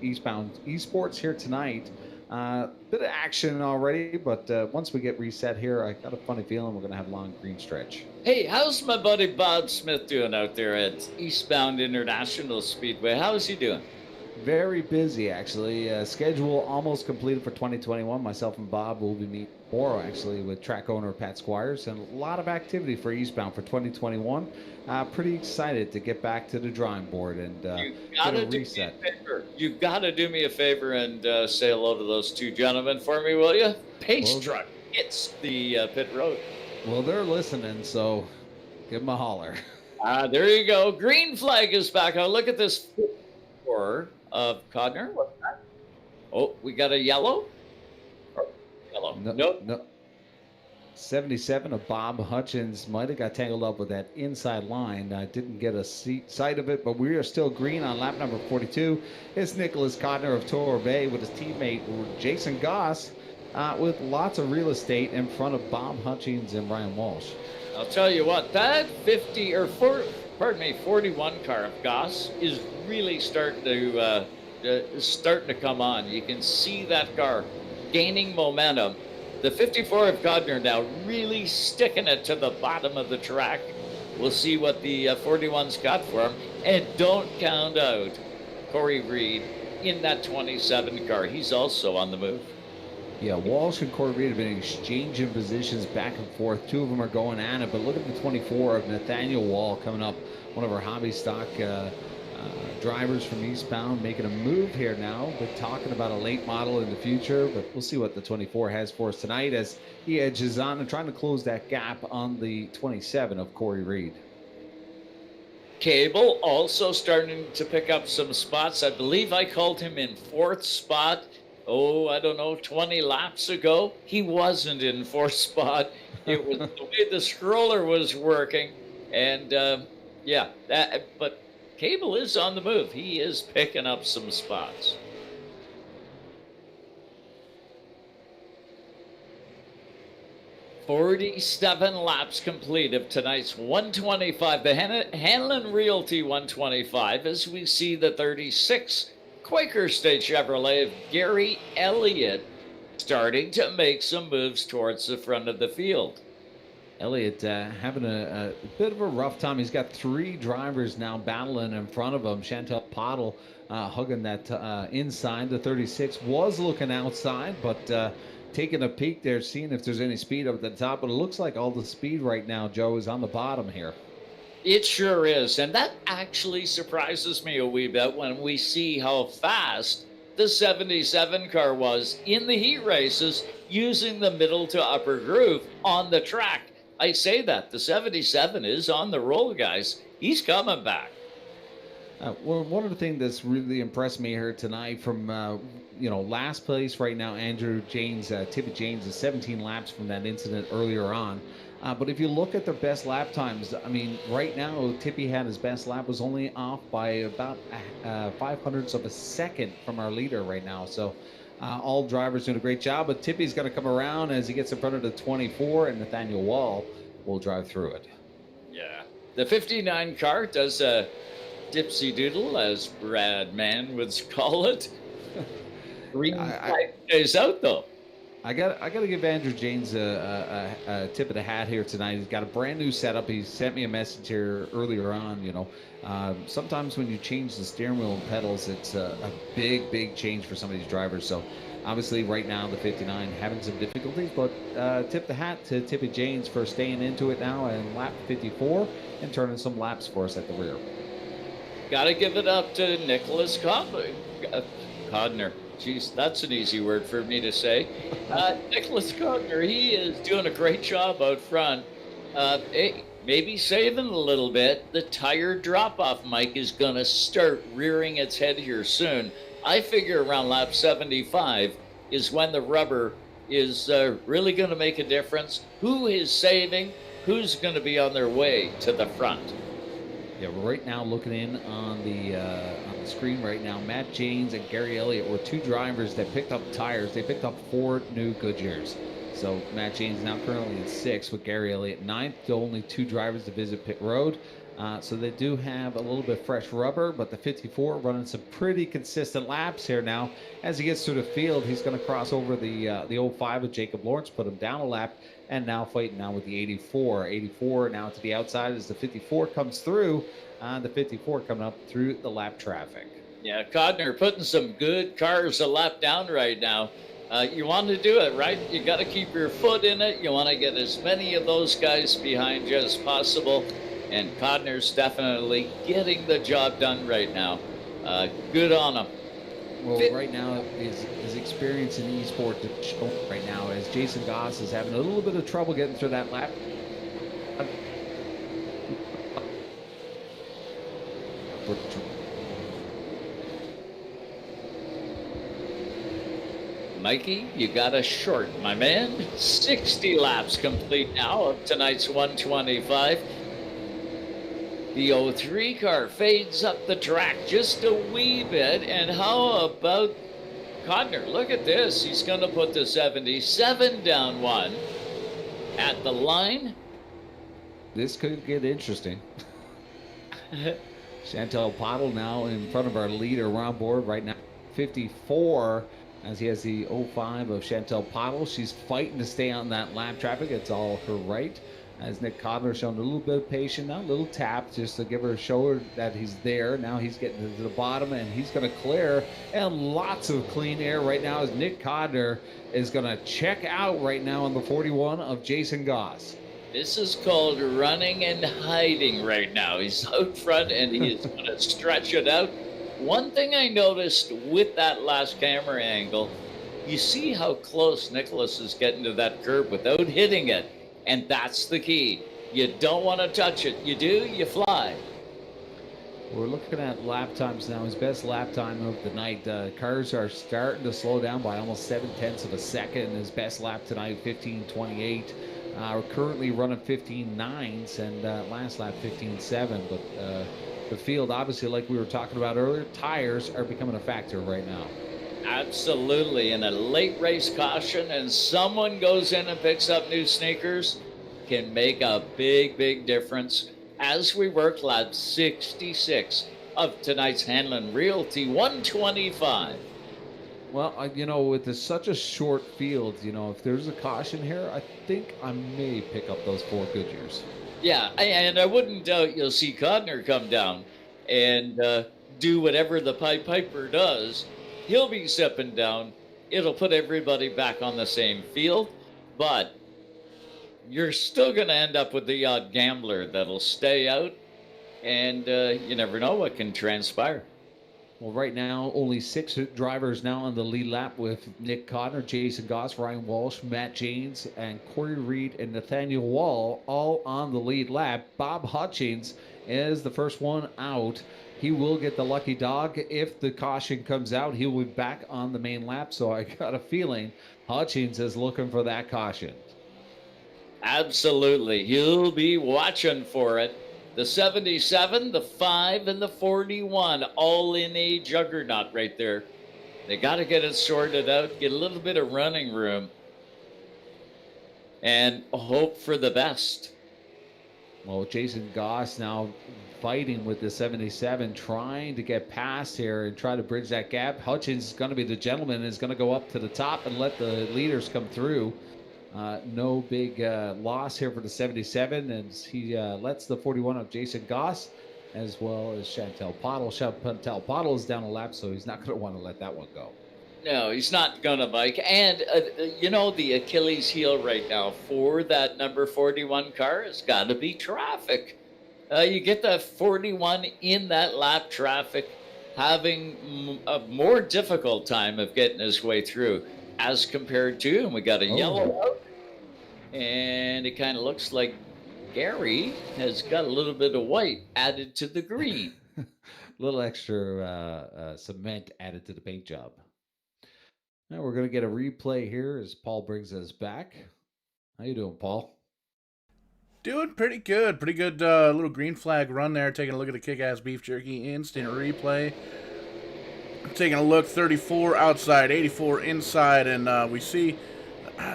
Eastbound eSports here tonight. Bit of action already, but once we get reset here, I got a funny feeling we're going to have a long green stretch. Hey, how's my buddy Bob Smith doing out there at Eastbound International Speedway? How is he doing? Very busy, actually. Schedule almost completed for 2021. Myself and Bob will be meeting tomorrow, actually, with track owner Pat Squires, and a lot of activity for Eastbound for 2021. Pretty excited to get back to the drawing board and get a reset. You've got to do me a favor and say hello to those two gentlemen for me, will you? Pace truck hits the pit road. Well, they're listening, so give them a holler. There you go. Green flag is back. Oh, look at this score of Codner. What's that? Oh, we got a yellow? Yellow. No. 77 of Bob Hutchins might have got tangled up with that inside line. I didn't get a sight of it, but we are still green on lap number 42. It's Nicholas Codner of Torbay with his teammate Jason Goss with lots of real estate in front of Bob Hutchins and Ryan Walsh. I'll tell you what, that 41 car of Goss is really starting to come on. You can see that car gaining momentum. The 54 of Codner now really sticking it to the bottom of the track. We'll see what the 41's got for him. And don't count out Corey Reed in that 27 car. He's also on the move. Yeah, Walsh and Corey Reed have been exchanging positions back and forth. Two of them are going at it, but look at the 24 of Nathaniel Wall coming up, one of our hobby stock drivers from Eastbound, making a move here now. We're talking about a late model in the future, but we'll see what the 24 has for us tonight as he edges on and trying to close that gap on the 27 of Corey Reed. Cable also starting to pick up some spots. I believe I called him in fourth spot. I don't know, 20 laps ago. He wasn't in fourth spot. It was the way the scroller was working. And but Cable is on the move. He is picking up some spots. "47 laps complete of tonight's 125, the Hanlon Realty 125, as we see the 36 Quaker State Chevrolet of Gary Elliott starting to make some moves towards the front of the field. Elliott having a bit of a rough time. He's got three drivers now battling in front of him. Chantel Pottle hugging that inside. The 36 was looking outside, but taking a peek there, seeing if there's any speed up at the top. But it looks like all the speed right now, Joe, is on the bottom here. It sure is, and that actually surprises me a wee bit when we see how fast the 77 car was in the heat races using the middle to upper groove on the track. I say that the 77 is on the roll, guys. He's coming back. Well, one of the things that's really impressed me here tonight from, last place right now, Andrew James, Tippett James is 17 laps from that incident earlier on. But if you look at their best lap times, I mean, right now, Tippy had his best lap, was only off by about 500ths of a second from our leader right now. So all drivers doing a great job, but Tippy's going to come around as he gets in front of the 24, and Nathaniel Wall will drive through it. Yeah. The 59 car does a dipsy doodle, as Brad Mann would call it. Green flag is out, though. I got to give Andrew James a tip of the hat here tonight. He's got a brand new setup. He sent me a message here earlier on. Sometimes when you change the steering wheel and pedals, it's a big change for some of these drivers. So obviously right now the 59 having some difficulties, but tip the hat to Tippy James for staying into it now and lap 54 and turning some laps for us at the rear. Got to give it up to Nicholas Codner. Jeez, that's an easy word for me to say. Nicholas Codner, he is doing a great job out front. Maybe saving a little bit. The tire drop-off, Mike, is going to start rearing its head here soon. I figure around lap 75 is when the rubber is really going to make a difference. Who is saving? Who's going to be on their way to the front? Yeah, we're right now looking in on the screen right now. Matt James and Gary Elliott were two drivers that picked up tires. They picked up 4 new Goodyears. So Matt James now currently in 6th with Gary Elliott 9th. The only 2 drivers to visit pit road. So they do have a little bit fresh rubber, but the 54 running some pretty consistent laps here now. As he gets through the field, he's going to cross over the 05 with Jacob Lawrence, put him down a lap, and now fighting now with the 84. 84 now to the outside as the 54 comes through. The 54 coming up through the lap traffic. Yeah, Codner putting some good cars a lap down right now. You want to do it, right? You got to keep your foot in it. You want to get as many of those guys behind you as possible. And Codner's definitely getting the job done right now. Good on him. Well, right now, his experience in eSports right now as Jason Goss is having a little bit of trouble getting through that lap. Mikey, you got us short, my man. 60 laps complete now of tonight's 125. The 03 car fades up the track just a wee bit. And how about Codner? Look at this. He's going to put the 77 down one at the line. This could get interesting. Chantel Pottle now in front of our leader. We're on board right now. 54 as he has the 05 of Chantel Pottle. She's fighting to stay on that lap traffic. It's all her right. As Nick Codner showing a little bit of patience now, a little tap just to give her a show that he's there. Now he's getting to the bottom and he's going to clear. And lots of clean air right now as Nick Codner is going to check out right now on the 41 of Jason Goss. This is called running and hiding right now. He's out front and he is going to stretch it out. One thing I noticed with that last camera angle, you see how close Nicholas is getting to that curb without hitting it. And that's the key. You don't want to touch it. You do, you fly. We're looking at lap times now. His best lap time of the night. Cars are starting to slow down by almost 7/10 of a second. His best lap tonight, 15:28. We're currently running 15.9s and last lap 15.7. But the field, obviously, like we were talking about earlier, tires are becoming a factor right now. Absolutely. In a late race caution and someone goes in and picks up new sneakers, can make a big difference as we work lap 66 of tonight's Hanlon Realty 125. Well, with such a short field, if there's a caution here, I think I may pick up those 4 Goodyears. Yeah, and I wouldn't doubt you'll see Codner come down and do whatever the Pied Piper does. He'll be stepping down. It'll put everybody back on the same field, but you're still going to end up with the odd gambler that'll stay out, and you never know what can transpire. Well, right now, only 6 drivers now on the lead lap with Nick Connor, Jason Goss, Ryan Walsh, Matt Janes, and Corey Reed and Nathaniel Wall all on the lead lap. Bob Hutchins is the first one out. He will get the lucky dog. If the caution comes out, he will be back on the main lap. So I got a feeling Hutchins is looking for that caution. Absolutely. He'll be watching for it. The 77, the 5, and the 41, all in a juggernaut right there. They got to get it sorted out, get a little bit of running room, and hope for the best. Well, Jason Goss now fighting with the 77, trying to get past here and try to bridge that gap. Hutchins is going to be the gentleman and is going to go up to the top and let the leaders come through. No big loss here for the 77 as he lets the 41 of Jason Goss as well as Chantel Pottle. Chantel Pottle is down a lap, so he's not going to want to let that one go. No, he's not going to bike. And, the Achilles heel right now for that number 41 car has got to be traffic. You get the 41 in that lap traffic having a more difficult time of getting his way through as compared to, and we got a yellow out, and it kind of looks like Gary has got a little bit of white added to the green. A little extra cement added to the paint job. Now we're going to get a replay here as Paul brings us back. How you doing, Paul? Doing pretty good. Pretty good little green flag run there. Taking a look at the kick-ass beef jerky instant replay. Taking a look, 34 outside, 84 inside, and we see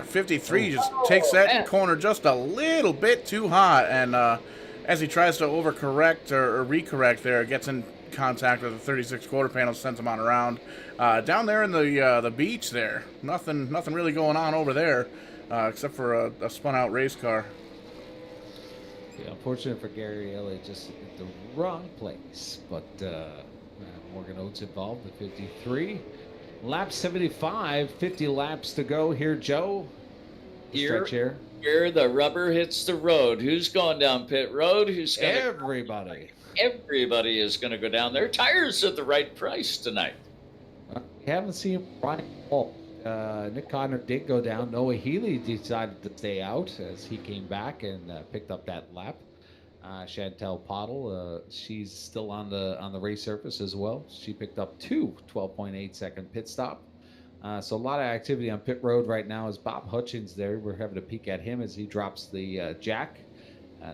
53 just takes that corner just a little bit too hot, and as he tries to overcorrect or recorrect there, gets in contact with the 36 quarter panel, sends him on around. Down there in the beach there, nothing really going on over there, except for a spun out race car. Yeah, unfortunate for Gary Elliott, just at the wrong place, but Morgan Oates involved, the 53. Lap 75, 50 laps to go here, Joe. Here, stretch here. Here the rubber hits the road. Who's going down pit road? Everybody. Everybody is going to go down there. Tires at the right price tonight. We haven't seen Brian Paul. Nick Connor did go down. Noah Healy decided to stay out as he came back and picked up that lap. Chantel Pottle, she's still on the race surface as well. She picked up 12.8 second pit stop. So a lot of activity on pit road right now as Bob Hutchins there. We're having a peek at him as he drops the jack.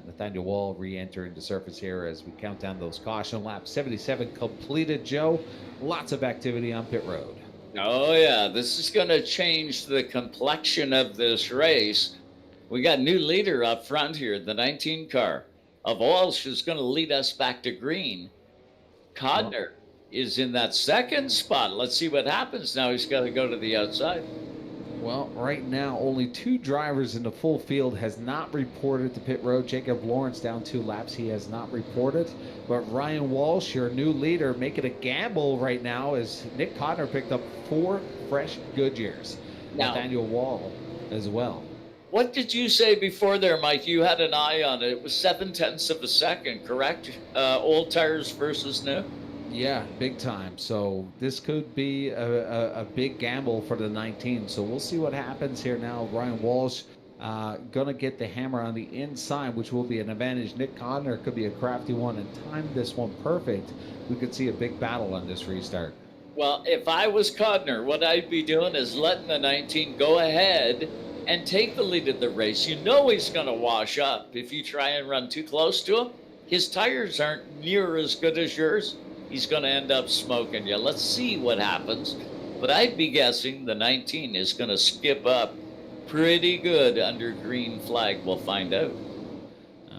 Nathaniel Wall re-entering the surface here as we count down those caution laps. 77 completed, Joe. Lots of activity on pit road. Oh, yeah. This is going to change the complexion of this race. We got new leader up front here, the 19 car. Of Walsh is going to lead us back to green. Codner is in that second spot. Let's see what happens now. He's got to go to the outside. Well, right now, only 2 drivers in the full field has not reported to pit road. Jacob Lawrence down 2 laps. He has not reported. But Ryan Walsh, your new leader, making a gamble right now as Nick Connor picked up 4 fresh Goodyears. Now, Nathaniel Wall as well. What did you say before there, Mike? You had an eye on it. It was 0.7 of a second, correct? Old tires versus new? Yeah, big time. So this could be a big gamble for the 19. So we'll see what happens here now. Ryan Walsh going to get the hammer on the inside, which will be an advantage. Nick Connor could be a crafty one and time this one perfect. We could see a big battle on this restart. Well, if I was Codner, what I'd be doing is letting the 19 go ahead and take the lead of the race. You know he's going to wash up if you try and run too close to him. His tires aren't near as good as yours. He's going to end up smoking you. Let's see what happens. But I'd be guessing the 19 is going to skip up pretty good under green flag. We'll find out.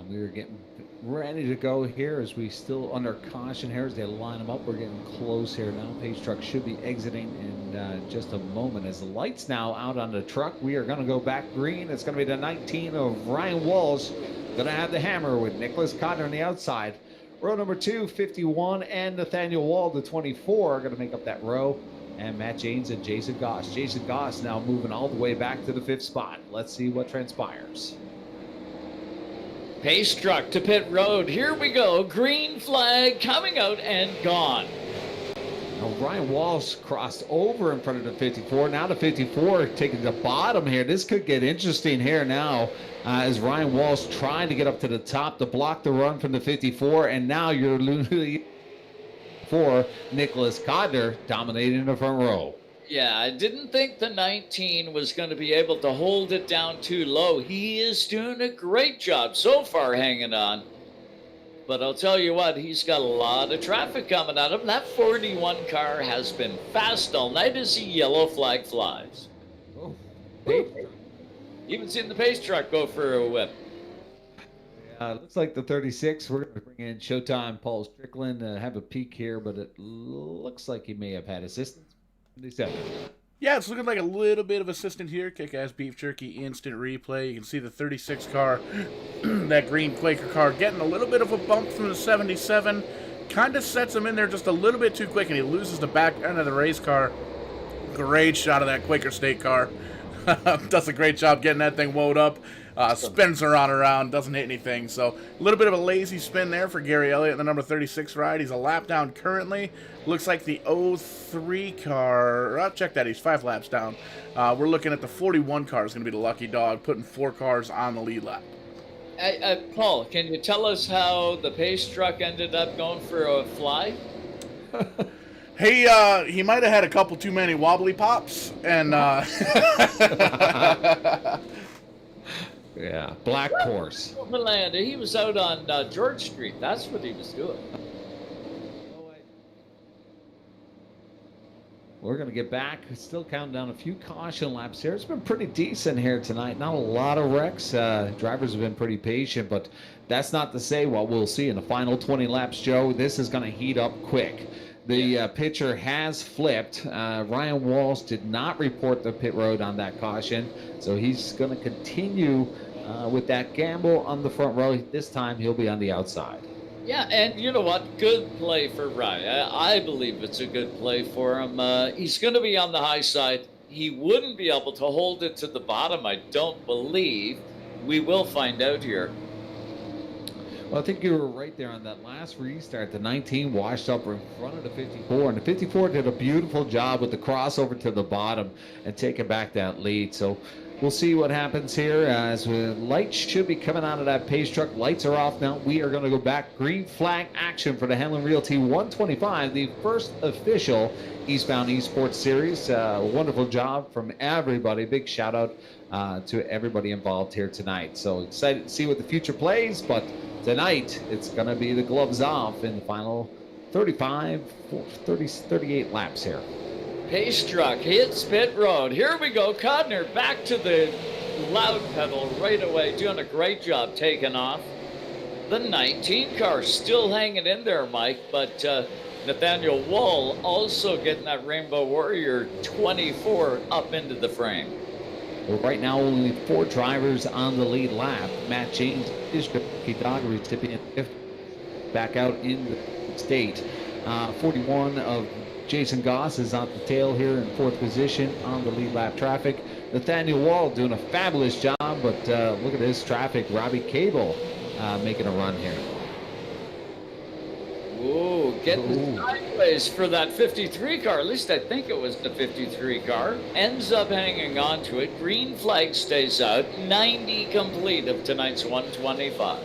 We are getting ready to go here as we still under caution here as they line them up. We're getting close here now. Pace truck should be exiting in just a moment. As the lights now out on the truck, we are going to go back green. It's going to be the 19 of Ryan Walsh. Going to have the hammer with Nicholas Connor on the outside. Row number 2, 51, and Nathaniel Wall, the 24, are going to make up that row. And Matt Janes and Jason Goss. Jason Goss now moving all the way back to the 5th spot. Let's see what transpires. Pace truck to pit road. Here we go. Green flag coming out and gone. Ryan Walsh crossed over in front of the 54. Now the 54 taking the bottom here. This could get interesting here now as Ryan Walsh trying to get up to the top to block the run from the 54. And now you're losing for Nicholas Codner dominating the front row. Yeah, I didn't think the 19 was going to be able to hold it down too low. He is doing a great job so far hanging on. But I'll tell you what, he's got a lot of traffic coming at him. That 41 car has been fast all night as the yellow flag flies. Oh, Even seen the pace truck go for a whip. Looks like the 36. We're going to bring in Showtime Paul Strickland have a peek here, but it looks like he may have had assistance. 77. Yeah, it's looking like a little bit of assistant here. Kick-ass beef jerky instant replay. You can see the 36 car, that green Quaker car, getting a little bit of a bump from the 77. Kind of sets him in there just a little bit too quick, and he loses the back end of the race car. Great shot of that Quaker State car. Does a great job getting that thing wound up. Spins around, doesn't hit anything. So a little bit of a lazy spin there for Gary Elliott in the number 36 ride. He's a lap down currently. Looks like the 03 car, check that, he's 5 laps down. We're looking at the 41 car is going to be the lucky dog, putting 4 cars on the lead lap. Paul, can you tell us how the pace truck ended up going for a fly? He might have had a couple too many wobbly pops, and yeah, black horse. Melinda, he was out on George Street. That's what he was doing. We're going to get back. Still counting down a few caution laps here. It's been pretty decent here tonight. Not a lot of wrecks. Drivers have been pretty patient, but that's not to say what we'll see in the final 20 laps, Joe. This is going to heat up quick. The pitcher has flipped. Ryan Walsh did not report the pit road on that caution, so he's going to continue with that gamble on the front row. This time he'll be on the outside. Yeah, and you know what? Good play for Ryan. I believe it's a good play for him. He's going to be on the high side. He wouldn't be able to hold it to the bottom, I don't believe. We will find out here. Well, I think you were right there on that last restart. The 19 washed up in front of the 54, and the 54 did a beautiful job with the crossover to the bottom and taking back that lead. So we'll see what happens here as lights should be coming out of that pace truck. Lights are off now. We are going to go back. Green flag action for the Hanlon Realty 125, the first official Eastbound eSports series. Wonderful job from everybody. Big shout out to everybody involved here tonight. So excited to see what the future plays, but tonight it's going to be the gloves off in the final 38 laps here. Pace truck hits pit road. Here we go. Codner back to the loud pedal right away. Doing a great job taking off. The 19 car still hanging in there, Mike, but Nathaniel Wall also getting that Rainbow Warrior 24 up into the frame. Well, right now, only 4 drivers on the lead lap. Matt James is the dog recipient back out in the state. 41 of Jason Goss is on the tail here in 4th position on the lead lap traffic. Nathaniel Wall doing a fabulous job, but look at this traffic. Robbie Cable making a run here. Ooh, getting sideways for that 53 car. At least I think it was the 53 car. Ends up hanging on to it. Green flag stays out. 90 complete of tonight's 125.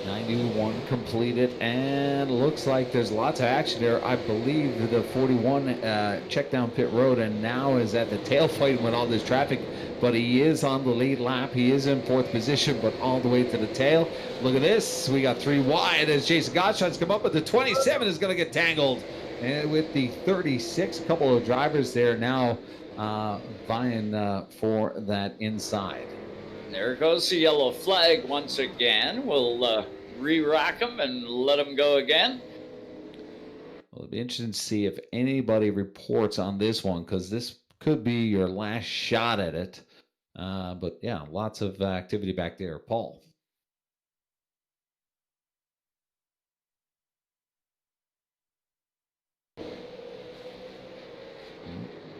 91 completed, and looks like there's lots of action there. I believe the 41 checked down pit road and now is at the tail fighting with all this traffic, but he is on the lead lap. He is in 4th position, but all the way to the tail. Look at this. We got 3 wide as Jason Gottschalk's come up, but the 27 is going to get tangled. And with the 36, a couple of drivers there now vying for that inside. There goes the yellow flag once again. We'll re-rack them and let them go again. Well, it'll be interesting to see if anybody reports on this one, because this could be your last shot at it. But yeah, lots of activity back there. Paul.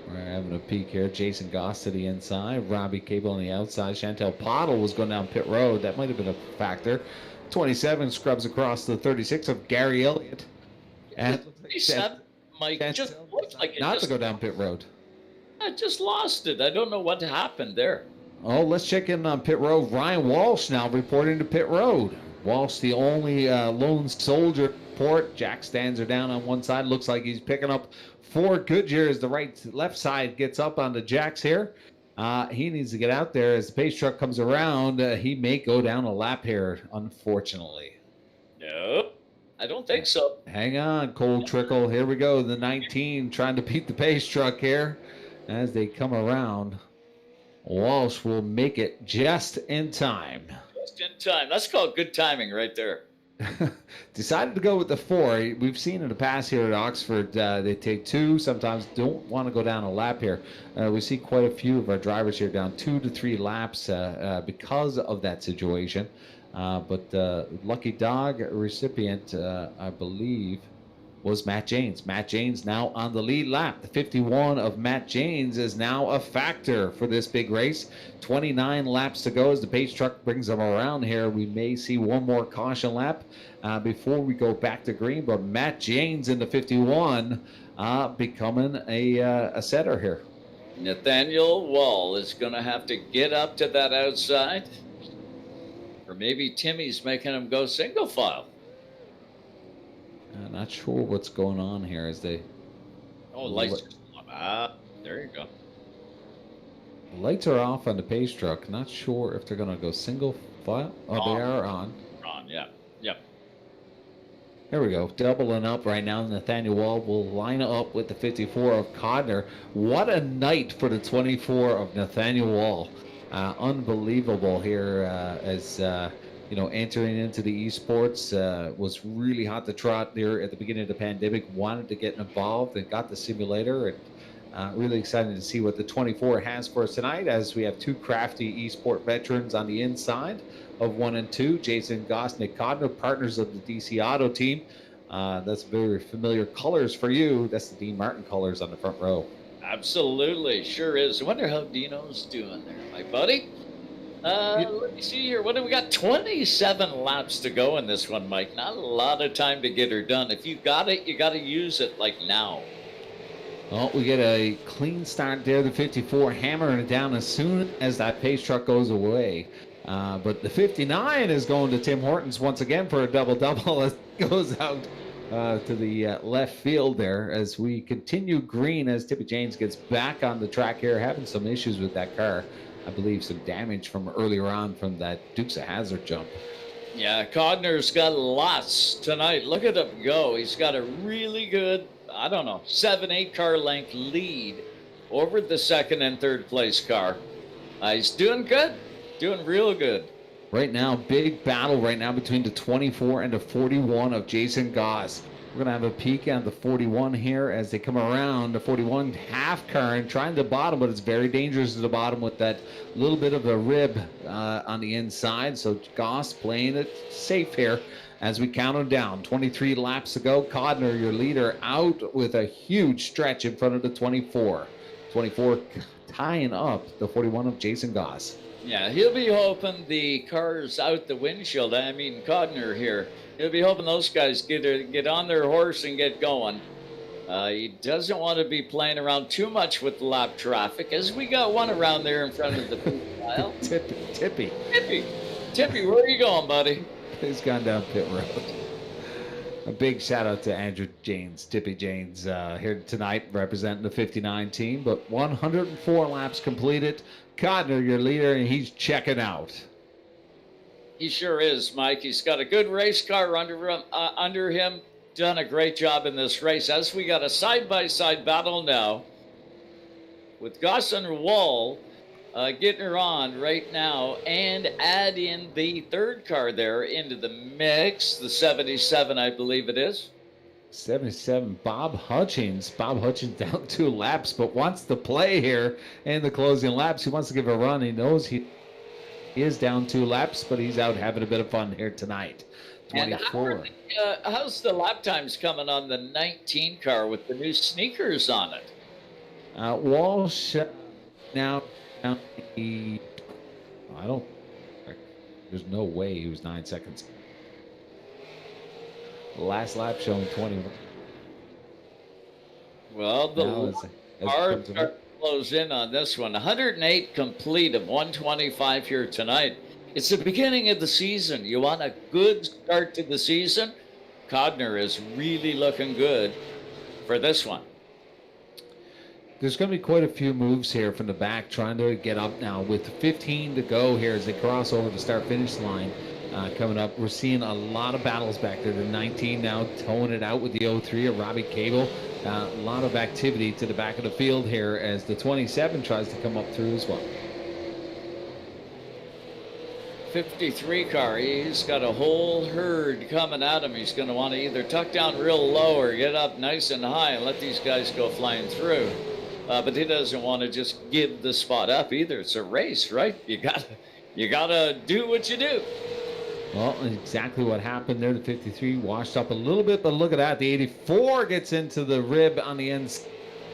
We're having a peek here. Jason Goss to the inside. Robbie Cable on the outside. Chantel Pottle was going down pit road. That might have been a factor. 27 scrubs across the 36 of Gary Elliott. And Mike. Just looked like it not just, to go down pit road. I just lost it. I don't know what happened there. Oh, let's check in on pit road. Ryan Walsh now reporting to pit road. Walsh, the only lone soldier report. Jack stands are down on one side. Looks like he's picking up 4 Goodyear as the left side gets up onto Jack's here. He needs to get out there as the pace truck comes around. He may go down a lap here, unfortunately. No, I don't think so. Hang on, Cold Trickle. Here we go. The 19 trying to beat the pace truck here as they come around. Walsh will make it just in time. Just in time. That's called good timing right there. Decided to go with the 4. We've seen in the past here at Oxford, they take 2, sometimes don't want to go down a lap here. We see quite a few of our drivers here down 2 to 3 laps because of that situation. But lucky dog recipient, I believe, was Matt Janes. Matt Janes now on the lead lap. The 51 of Matt Janes is now a factor for this big race. 29 laps to go as the pace truck brings them around here. We may see one more caution lap before we go back to green. But Matt Janes in the 51 becoming a setter here. Nathaniel Wall is going to have to get up to that outside. Or maybe Timmy's making him go single file. I'm not sure what's going on here as they... Oh, lights are... there you go. The lights are off on the pace truck. Not sure if they're going to go single file. Oh, they are on. On, yeah. Yep. Here we go. Doubling up right now. Nathaniel Wall will line up with the 54 of Codner. What a night for the 24 of Nathaniel Wall. Unbelievable here as... entering into the eSports was really hot to trot there at the beginning of the pandemic. Wanted to get involved and got the simulator, and really excited to see what the 24 has for us tonight as we have 2 crafty eSport veterans on the inside of 1 and 2. Jason Goss, Nick Codner, partners of the DC Auto team. That's very familiar colors for you. That's the Dean Martin colors on the front row. Absolutely, sure is. I wonder how Dino's doing there, my buddy. Let me see here. What do we got? 27 laps to go in this one, Mike. Not a lot of time to get her done. If you got it, you got to use it like now. Well, we get a clean start there. The 54 hammering it down as soon as that pace truck goes away. But the 59 is going to Tim Hortons once again for a double-double as it goes out to the left field there as we continue green as Tippy James gets back on the track here, having some issues with that car. I believe some damage from earlier on from that Dukes of Hazzard jump. Yeah, Codner's got lots tonight. Look at him go. He's got a really good, 7-8 car length lead over the second and third place car. He's doing good, doing real good. Right now, big battle right now between the 24 and the 41 of Jason Goss. We're going to have a peek at the 41 here as they come around. The 41 half current trying to bottom, but it's very dangerous at the bottom with that little bit of a rib on the inside. So Goss playing it safe here as we count them down. 23 laps to go. Codner, your leader, out with a huge stretch in front of the 24. 24 tying up the 41 of Jason Goss. Yeah, he'll be hoping the car's out the windshield. I mean, Codner here. He'll be hoping those guys get on their horse and get going. He doesn't want to be playing around too much with the lap traffic, as we got one around there in front of the pit pile. Tippy, where are you going, buddy? He's gone down pit road. A big shout out to Andrew Janes, Tippy Janes, here tonight representing the 59 team. But 104 laps completed. Codner, your leader, and he's checking out. He sure is, Mike. He's got a good race car under him. Done a great job in this race. As we got a side-by-side battle now with Goss and Wall getting her on right now, and add in the third car there into the mix, the 77, I believe it is. 77, Bob Hutchins. Bob Hutchins down 2 laps, but wants to play here in the closing laps. He wants to give a run. He knows he is down 2 laps, but he's out having a bit of fun here tonight. 24. And how's the lap times coming on the 19 car with the new sneakers on it? Walsh now there's no way he was 9 seconds. Last lap showing 21. Well, the Now last as it car comes around. starting to close in on this one. 108 complete of 125 here tonight. It's the beginning of the season. You want a good start to the season? Codner is really looking good for this one. There's going to be quite a few moves here from the back trying to get up now with 15 to go here as they cross over the start-finish line coming up. We're seeing a lot of battles back there. The 19 now towing it out with the 03 of Robbie Cable. A lot of activity to the back of the field here as the 27 tries to come up through as well. 53 car, he's got a whole herd coming at him. He's going to want to either tuck down real low or get up nice and high and let these guys go flying through. But he doesn't want to just give the spot up either. It's a race, right? You gotta do what you do. Well, exactly what happened there. The 53 washed up a little bit, but look at that. The 84 gets into the rib on the end.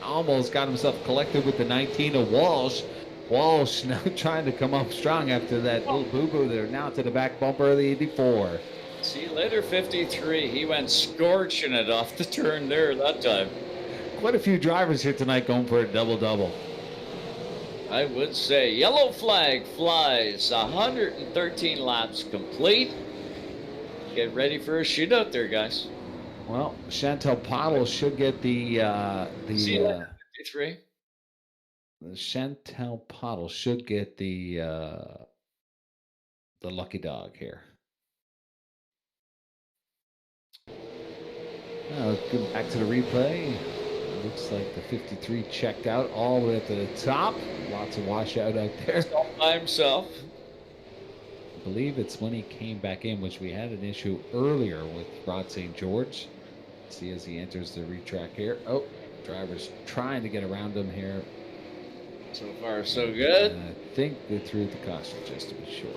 Almost got himself collected with the 19 of Walsh. Walsh now trying to come up strong after that little boo-boo there. Now to the back bumper of the 84. See you later, 53. He went scorching it off the turn there that time. Quite a few drivers here tonight going for a double-double. I would say yellow flag flies. 113 laps complete. Get ready for a shootout there, guys. Well, Chantel Pottle should get the 53. Chantel Pottle should get the lucky dog here. Now, go back to the replay. Looks like the 53 checked out all the way at the top. Lots of washout out there. All by himself. I believe it's when he came back in, which we had an issue earlier with Rod St. George. See as he enters the retrack here. Oh, driver's trying to get around him here. So far, so good. I think they threw the caution just to be sure.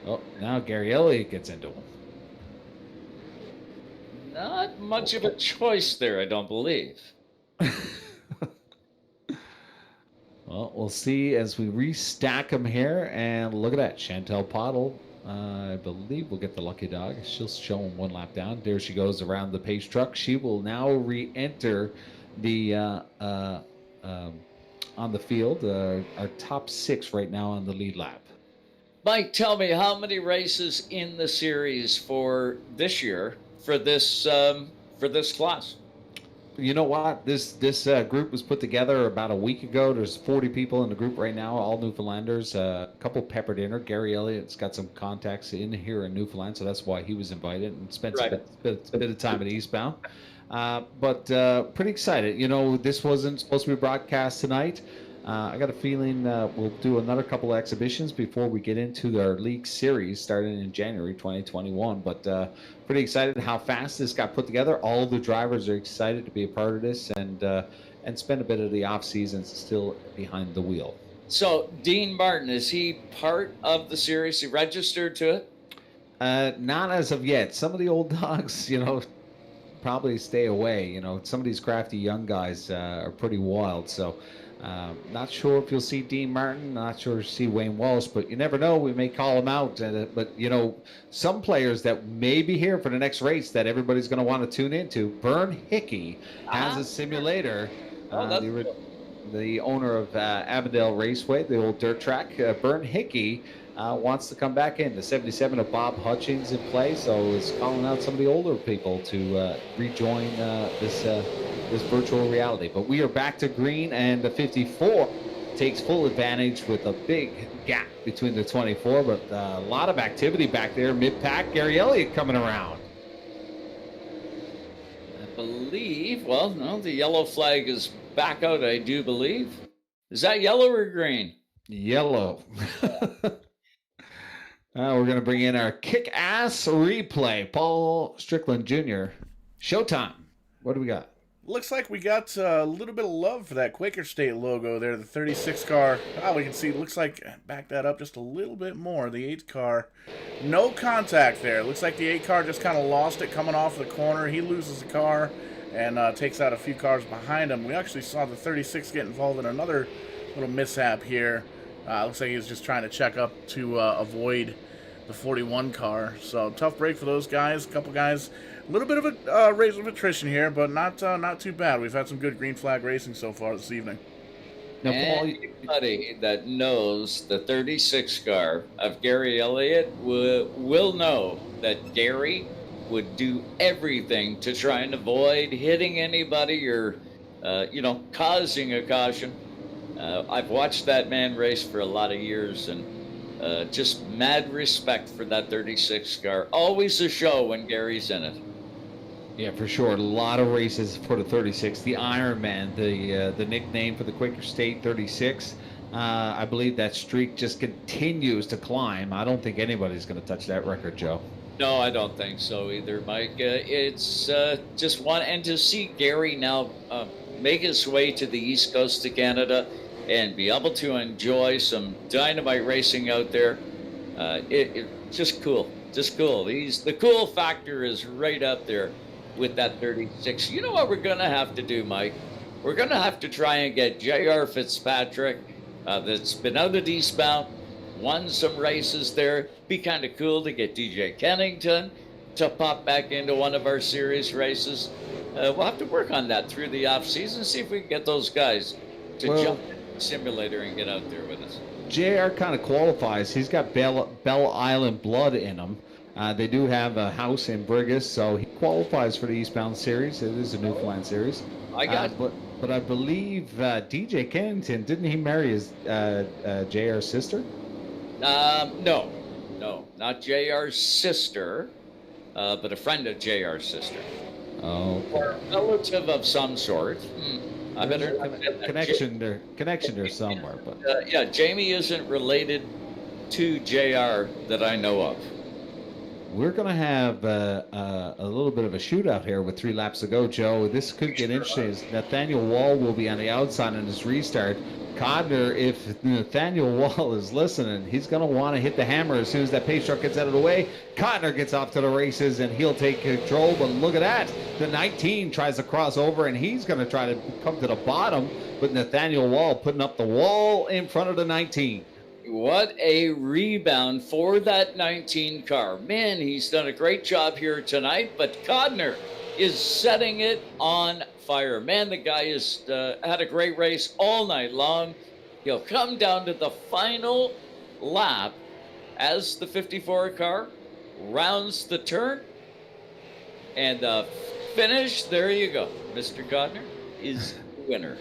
Oh, now Gary Elliott gets into him. Not much of a choice there, I don't believe. Well, we'll see as we restack them here. And look at that. Chantel Pottle, I believe, will get the lucky dog. She'll show him one lap down. There she goes around the pace truck. She will now re-enter the on the field. Our top 6 right now on the lead lap. Mike, tell me how many races in the series for this year for this class? You know what? This group was put together about a week ago. There's 40 people in the group right now, all Newfoundlanders. A couple peppered in her. Gary Elliott's got some contacts in here in Newfoundland, so that's why he was invited and spent a bit of time at Eastbound. But pretty excited. You know, this wasn't supposed to be broadcast tonight. I got a feeling we'll do another couple of exhibitions before we get into our league series starting in January 2021. But pretty excited how fast this got put together. All the drivers are excited to be a part of this and spend a bit of the off season still behind the wheel. So Dean Martin, is he part of the series? He registered to it? Not as of yet. Some of the old dogs, you know, probably stay away. You know, some of these crafty young guys are pretty wild. So not sure if you'll see Dean Martin, not sure if you'll see Wayne Walsh, but you never know. We may call him out. But, you know, some players that may be here for the next race that everybody's going to want to tune into. Vern Hickey has a simulator. The owner of Avondale Raceway, the old dirt track. Vern Hickey wants to come back in. The 77 of Bob Hutchings in play, so is calling out some of the older people to rejoin this virtual reality. But we are back to green, and the 54 takes full advantage with a big gap between the 24, but a lot of activity back there mid-pack. Gary Elliott coming around. I believe, well, no, the yellow flag is back out, I do believe. Is that yellow or green? Yellow. We're going to bring in our kick-ass replay. Paul Strickland Jr. Showtime. What do we got? Looks like we got a little bit of love for that Quaker State logo there, the 36 car. Oh, we can see, looks like, back that up just a little bit more, the 8 car. No contact there. Looks like the 8 car just kind of lost it coming off the corner. He loses the car and takes out a few cars behind him. We actually saw the 36 get involved in another little mishap here. Looks like he was just trying to check up to avoid the 41 car. So tough break for those guys. A couple guys, a little bit of a race of attrition here, but not too bad. We've had some good green flag racing so far this evening. Now, Paul, Anybody that knows the 36 car of Gary Elliott will know that Gary would do everything to try and avoid hitting anybody or, causing a caution. I've watched that man race for a lot of years, and just mad respect for that 36 car. Always a show when Gary's in it. yeah, for sure. A lot of races for the 36. The Iron Man, the nickname for the Quaker State 36. I believe that streak just continues to climb. I don't think anybody's going to touch that record, Joe. No, I don't think so either, Mike. It's just one, and to see Gary now make his way to the east coast of Canada and be able to enjoy some dynamite racing out there, it's just cool. Just cool. The cool factor is right up there with that 36. You know what we're going to have to do, Mike? We're going to have to try and get J.R. Fitzpatrick, that's been out at Eastbound, won some races there. Be kind of cool to get DJ Kennington to pop back into one of our series races. We'll have to work on that through the off season, see if we can get those guys to jump in the simulator and get out there with us. JR kind of qualifies. He's got Bell Island blood in him. They do have a house in Brigus, so he qualifies for the Eastbound Series. It is a Newfoundland Series. But I believe DJ Kennington, didn't he marry his JR's sister? No, not JR's sister, but a friend of JR's sister. Oh, okay. Or a relative of some sort. I better connection there somewhere, but yeah, Jamie isn't related to JR that I know of. we're going to have a little bit of a shootout here with 3 laps to go, Joe. This could get interesting. Nathaniel Wall will be on the outside on his restart. Codner, if Nathaniel Wall is listening, he's going to want to hit the hammer as soon as that pace truck gets out of the way. Codner gets off to the races, and he'll take control. But look at that. The 19 tries to cross over, and he's going to try to come to the bottom. But Nathaniel Wall putting up the wall in front of the 19. What a rebound for that 19 car. Man, he's done a great job here tonight, but Codner is setting it on fire. Man, the guy has had a great race all night long. He'll come down to the final lap as the 54 car rounds the turn. And the finish, there you go. Mr. Codner is the winner.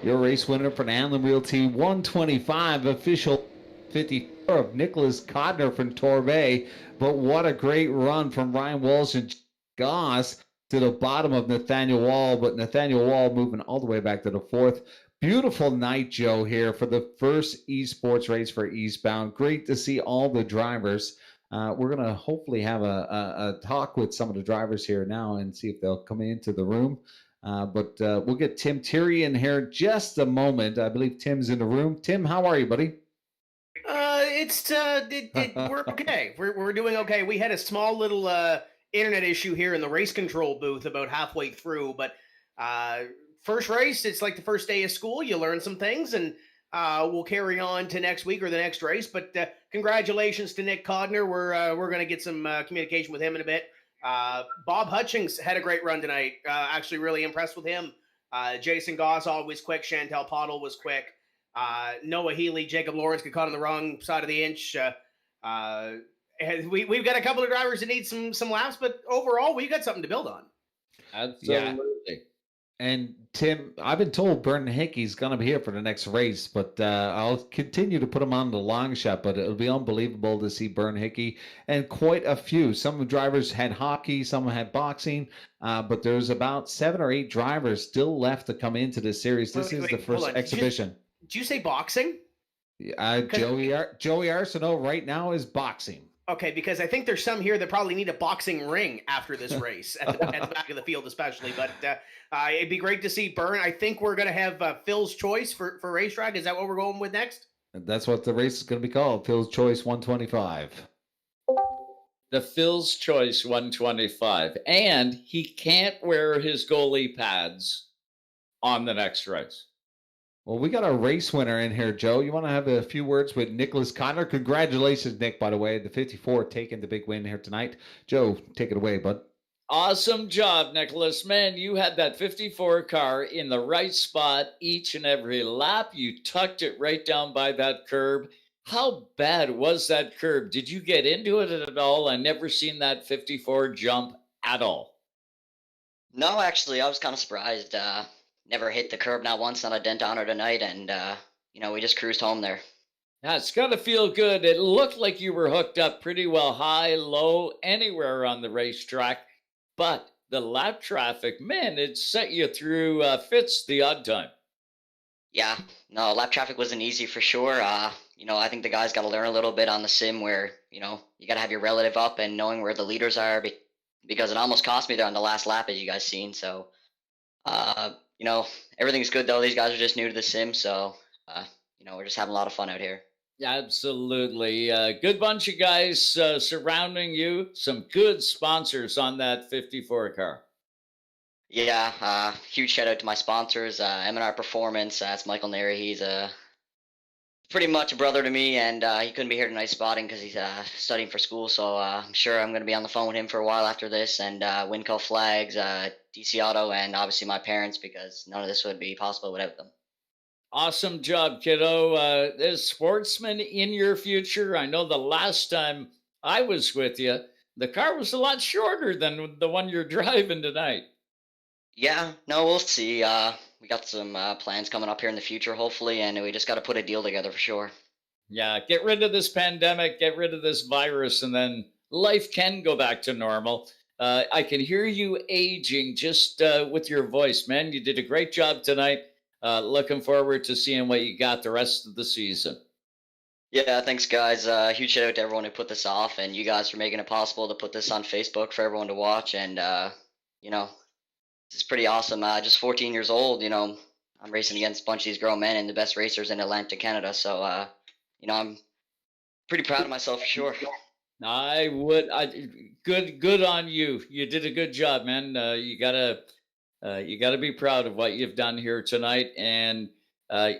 Your race winner for the Hanlon Realty 125 official 54 of Nicholas Codner from Torbay. But what a great run from Ryan Walsh and Goss to the bottom of Nathaniel Wall. But Nathaniel Wall moving all the way back to the 4th. Beautiful night, Joe, here for the first eSports race for Eastbound. Great to see all the drivers. We're going to hopefully have a talk with some of the drivers here now and see if they'll come into the room. But we'll get Tim Thierry in here in just a moment. I believe Tim's in the room. Tim, how are you, buddy? We're okay. We're doing okay. We had a small little internet issue here in the race control booth about halfway through, but first race, it's like the first day of school. You learn some things, and we'll carry on to next week or the next race. But congratulations to Nick Codner. We're going to get some communication with him in a bit. Bob Hutchings had a great run tonight. Actually, really impressed with him. Jason Goss always quick. Chantel Pottle was quick. Noah Healy, Jacob Lawrence got caught on the wrong side of the inch. We've got a couple of drivers that need some laps, but overall, we've got something to build on. Absolutely. Yeah. And Tim, I've been told Brendan Hickey's going to be here for the next race, but I'll continue to put him on the long shot. But it'll be unbelievable to see Bern Hickey and quite a few. Some drivers had hockey, some had boxing, but there's about 7 or 8 drivers still left to come into this series. This is the first exhibition. Did you say boxing? Joey Arsenault right now is boxing. Okay, because I think there's some here that probably need a boxing ring after this race at the back of the field, especially. But it'd be great to see Bern. I think we're going to have Phil's Choice for racetrack. Is that what we're going with next? That's what the race is going to be called, Phil's Choice 125. The Phil's Choice 125. And he can't wear his goalie pads on the next race. Well, we got a race winner in here, Joe. You want to have a few words with Nicholas Conner? Congratulations, Nick, by the way. The 54 taking the big win here tonight. Joe, take it away, bud. Awesome job, Nicholas. Man, you had that 54 car in the right spot each and every lap. You tucked it right down by that curb. How bad was that curb? Did you get into it at all? I never seen that 54 jump at all. No, actually, I was kind of surprised. Never hit the curb, not once, not a dent on her tonight, and we just cruised home there. Yeah, it's got to feel good. It looked like you were hooked up pretty well, high, low, anywhere on the racetrack. But the lap traffic, man, it set you through fits the odd time. Yeah, no, lap traffic wasn't easy for sure. I think the guys got to learn a little bit on the sim where, you got to have your relative up and knowing where the leaders are because it almost cost me there on the last lap, as you guys seen. So, everything's good though. These guys are just new to the sim, so we're just having a lot of fun out here. Absolutely. Good bunch of guys surrounding you. Some good sponsors on that 54 car. Yeah, huge shout out to my sponsors, M&R Performance. That's Michael Neri. He's pretty much a brother to me, and he couldn't be here tonight spotting because he's studying for school. So I'm sure I'm going to be on the phone with him for a while after this. And Winco Flags, DC Auto, and obviously my parents, because none of this would be possible without them. Awesome job, kiddo. Is sportsman in your future? I know the last time I was with you, the car was a lot shorter than the one you're driving tonight. Yeah, no, we'll see. We got some plans coming up here in the future, hopefully, and we just got to put a deal together for sure. Yeah, get rid of this pandemic, get rid of this virus, and then life can go back to normal. I can hear you aging just with your voice, man. You did a great job tonight. Looking forward to seeing what you got the rest of the season. Yeah, thanks, guys. Huge shout out to everyone who put this off, and you guys for making it possible to put this on Facebook for everyone to watch. And it's pretty awesome. Just 14 years old, I'm racing against a bunch of these grown men and the best racers in Atlantic Canada. So, I'm pretty proud of myself for sure. Good on you. You did a good job, man. You gotta be proud of what you've done here tonight, and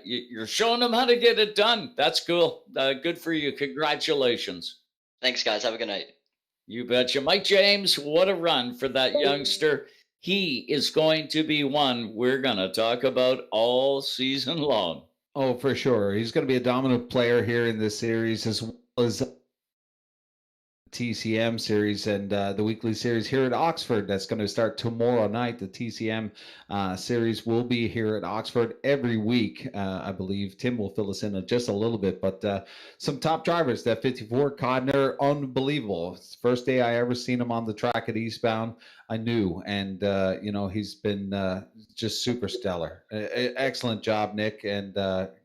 you're showing them how to get it done. That's cool. Good for you. Congratulations. Thanks, guys. Have a good night. You betcha. Mike James, what a run for that youngster. He is going to be one we're going to talk about all season long. Oh, for sure. He's going to be a dominant player here in this series, as well as TCM series and the weekly series here at Oxford that's going to start tomorrow night. The TCM series will be here at Oxford every week. I believe Tim will fill us in just a little bit, but some top drivers. That 54 Codner, unbelievable. It's the first day I ever seen him on the track at Eastbound. I knew, and he's been just super stellar. Excellent job, Nick, and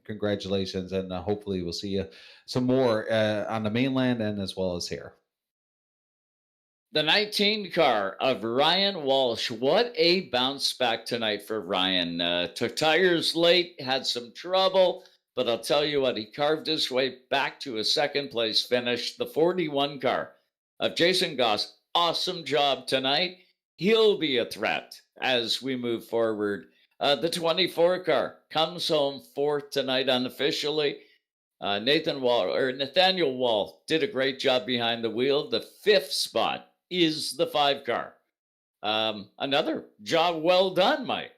congratulations, and hopefully we'll see you some more on the mainland and as well as here. The 19 car of Ryan Walsh. What a bounce back tonight for Ryan. Took tires late, had some trouble, but I'll tell you what, he carved his way back to a second place finish. The 41 car of Jason Goss. Awesome job tonight. He'll be a threat as we move forward. The 24 car comes home fourth tonight unofficially. Nathaniel Wall did a great job behind the wheel. The fifth spot is the 5 car. Another job well done, Mike.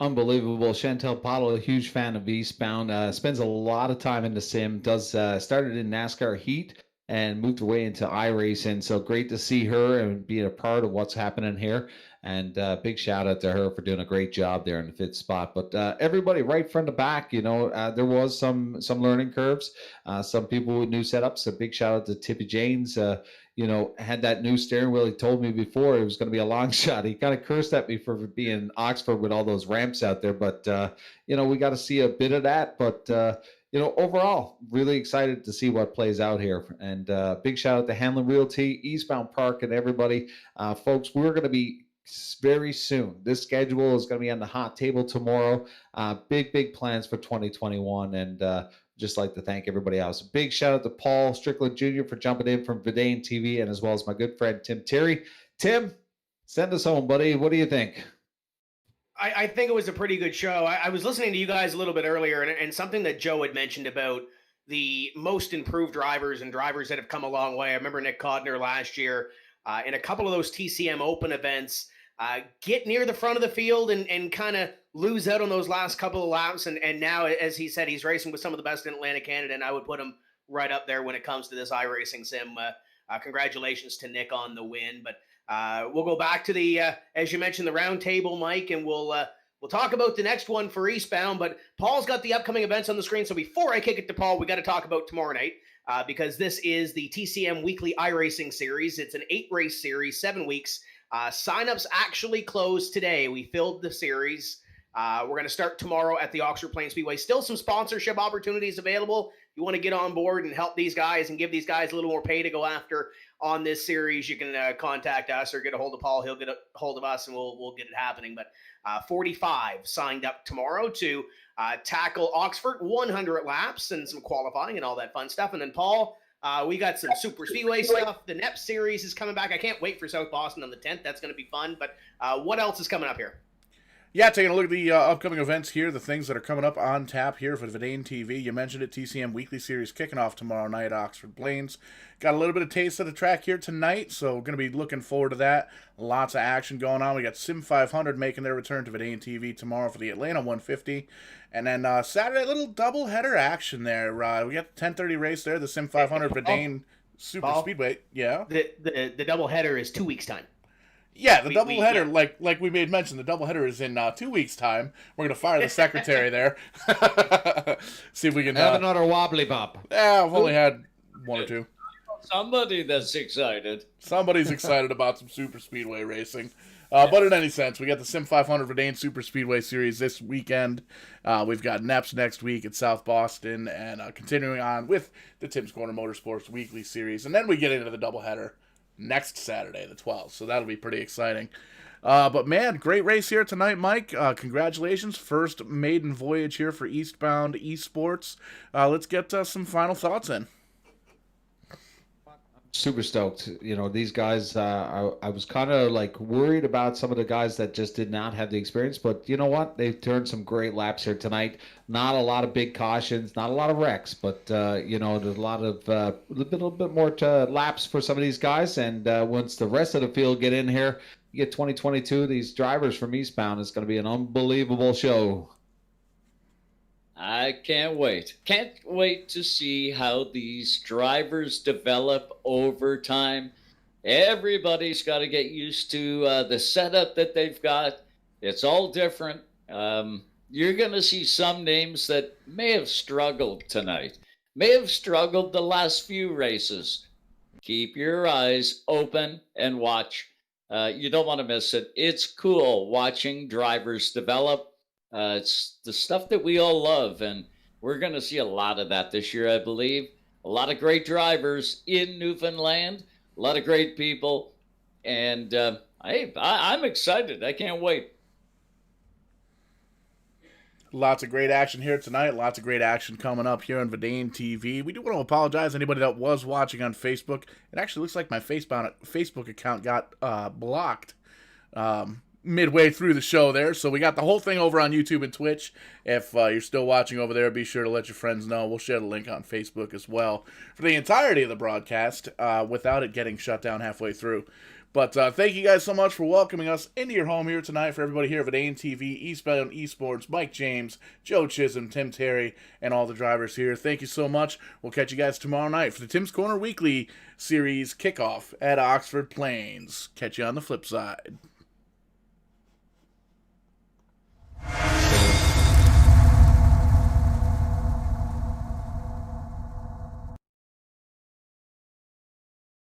Unbelievable. Chantel Pottle, a huge fan of Eastbound, spends a lot of time in the sim, started in NASCAR Heat and moved her way into iRacing. So great to see her and be a part of what's happening here. And big shout out to her for doing a great job there in the 5th spot. But everybody right from the back, there was some learning curves. Some people with new setups. A big shout out to Tippy James. Had that new steering wheel. He told me before it was going to be a long shot. He kind of cursed at me for being in Oxford with all those ramps out there. But, we got to see a bit of that. But, overall, really excited to see what plays out here. And big shout out to Hanlon Realty, Eastbound Park, and everybody. Folks, we're going to be very soon. This schedule is going to be on the hot table tomorrow. Big plans for 2021. And just like to thank everybody else. Big shout out to Paul Strickland Jr. for jumping in from Verdane TV, and as well as my good friend Tim Terry. Tim, send us home, buddy. What do you think? I think it was a pretty good show. I was listening to you guys a little bit earlier, and something that Joe had mentioned about the most improved drivers and drivers that have come a long way. I remember Nick Codner last year in a couple of those TCM Open events, get near the front of the field and kind of lose out on those last couple of laps. And now, as he said, he's racing with some of the best in Atlantic Canada, and I would put him right up there when it comes to this iRacing sim. Congratulations to Nick on the win. But we'll go back to the, as you mentioned, the round table, Mike, and we'll talk about the next one for Eastbound. But Paul's got the upcoming events on the screen. So before I kick it to Paul, we got to talk about tomorrow night because this is the TCM Weekly iRacing Series. It's an 8-race series, 7 weeks. Signups actually closed today. We filled the series. We're going to start tomorrow at the Oxford Plains Speedway. Still some sponsorship opportunities available. If you want to get on board and help these guys and give these guys a little more pay to go after on this series, you can contact us or get a hold of Paul. He'll get a hold of us and we'll get it happening. But 45 signed up tomorrow to tackle Oxford, 100 laps and some qualifying and all that fun stuff. And then Paul, we got some super speedway stuff. The NEP series is coming back. I can't wait for South Boston on the 10th. That's going to be fun. But what else is coming up here? Yeah, taking a look at the upcoming events here, the things that are coming up on tap here for Vidane TV. You mentioned it, TCM Weekly Series kicking off tomorrow night at Oxford Plains. Got a little bit of taste of the track here tonight, so going to be looking forward to that. Lots of action going on. We got Sim 500 making their return to Vidane TV tomorrow for the Atlanta 150. And then Saturday, a little double-header action there. We got the 10:30 race there, the Sim 500 Vidane Super Speedway. Yeah. The double header is 2 weeks' time. Yeah, the doubleheader, like we made mention, the doubleheader is in 2 weeks' time. We're going to fire the secretary there. See if we can... have another wobbly bop. Yeah, I've only had one or two. Somebody that's excited. Somebody's excited about some super speedway racing. But in any sense, we got the Sim 500 Verdane Super Speedway Series this weekend. We've got NEPS next week at South Boston, and continuing on with the Tim's Corner Motorsports Weekly Series. And then we get into the doubleheader next Saturday, the 12th. So that'll be pretty exciting. But man, great race here tonight, Mike. Congratulations. First maiden voyage here for Eastbound eSports. Let's get some final thoughts in. Super stoked. You know, these guys, I was kind of like worried about some of the guys that just did not have the experience, but you know what? They've turned some great laps here tonight. Not a lot of big cautions, not a lot of wrecks, but you know, there's a lot of a little bit more laps for some of these guys. And once the rest of the field get in here, you get 2022. These drivers from Eastbound. It's going to be an unbelievable show. I can't wait. Can't wait to see how these drivers develop over time. Everybody's got to get used to the setup that they've got. It's all different. You're going to see some names that may have struggled tonight, may have struggled the last few races. Keep your eyes open and watch. You don't want to miss it. It's cool watching drivers develop. It's the stuff that we all love, and we're going to see a lot of that this year, I believe. A lot of great drivers in Newfoundland, a lot of great people, and I'm excited. I can't wait. Lots of great action here tonight. Lots of great action coming up here on Vidane TV. We do want to apologize to anybody that was watching on Facebook. It actually looks like my Facebook account got blocked midway through the show there. So we got the whole thing over on YouTube and Twitch. If you're still watching over there, be sure to let your friends know. We'll share the link on Facebook as well for the entirety of the broadcast without it getting shut down halfway through. But thank you guys so much for welcoming us into your home here tonight. For everybody here at Vidane TV, Eastbound eSports, Mike James, Joe Chisholm, Tim Terry, and all the drivers here. Thank you so much. We'll catch you guys tomorrow night for the Tim's Corner Weekly Series kickoff at Oxford Plains. Catch you on the flip side.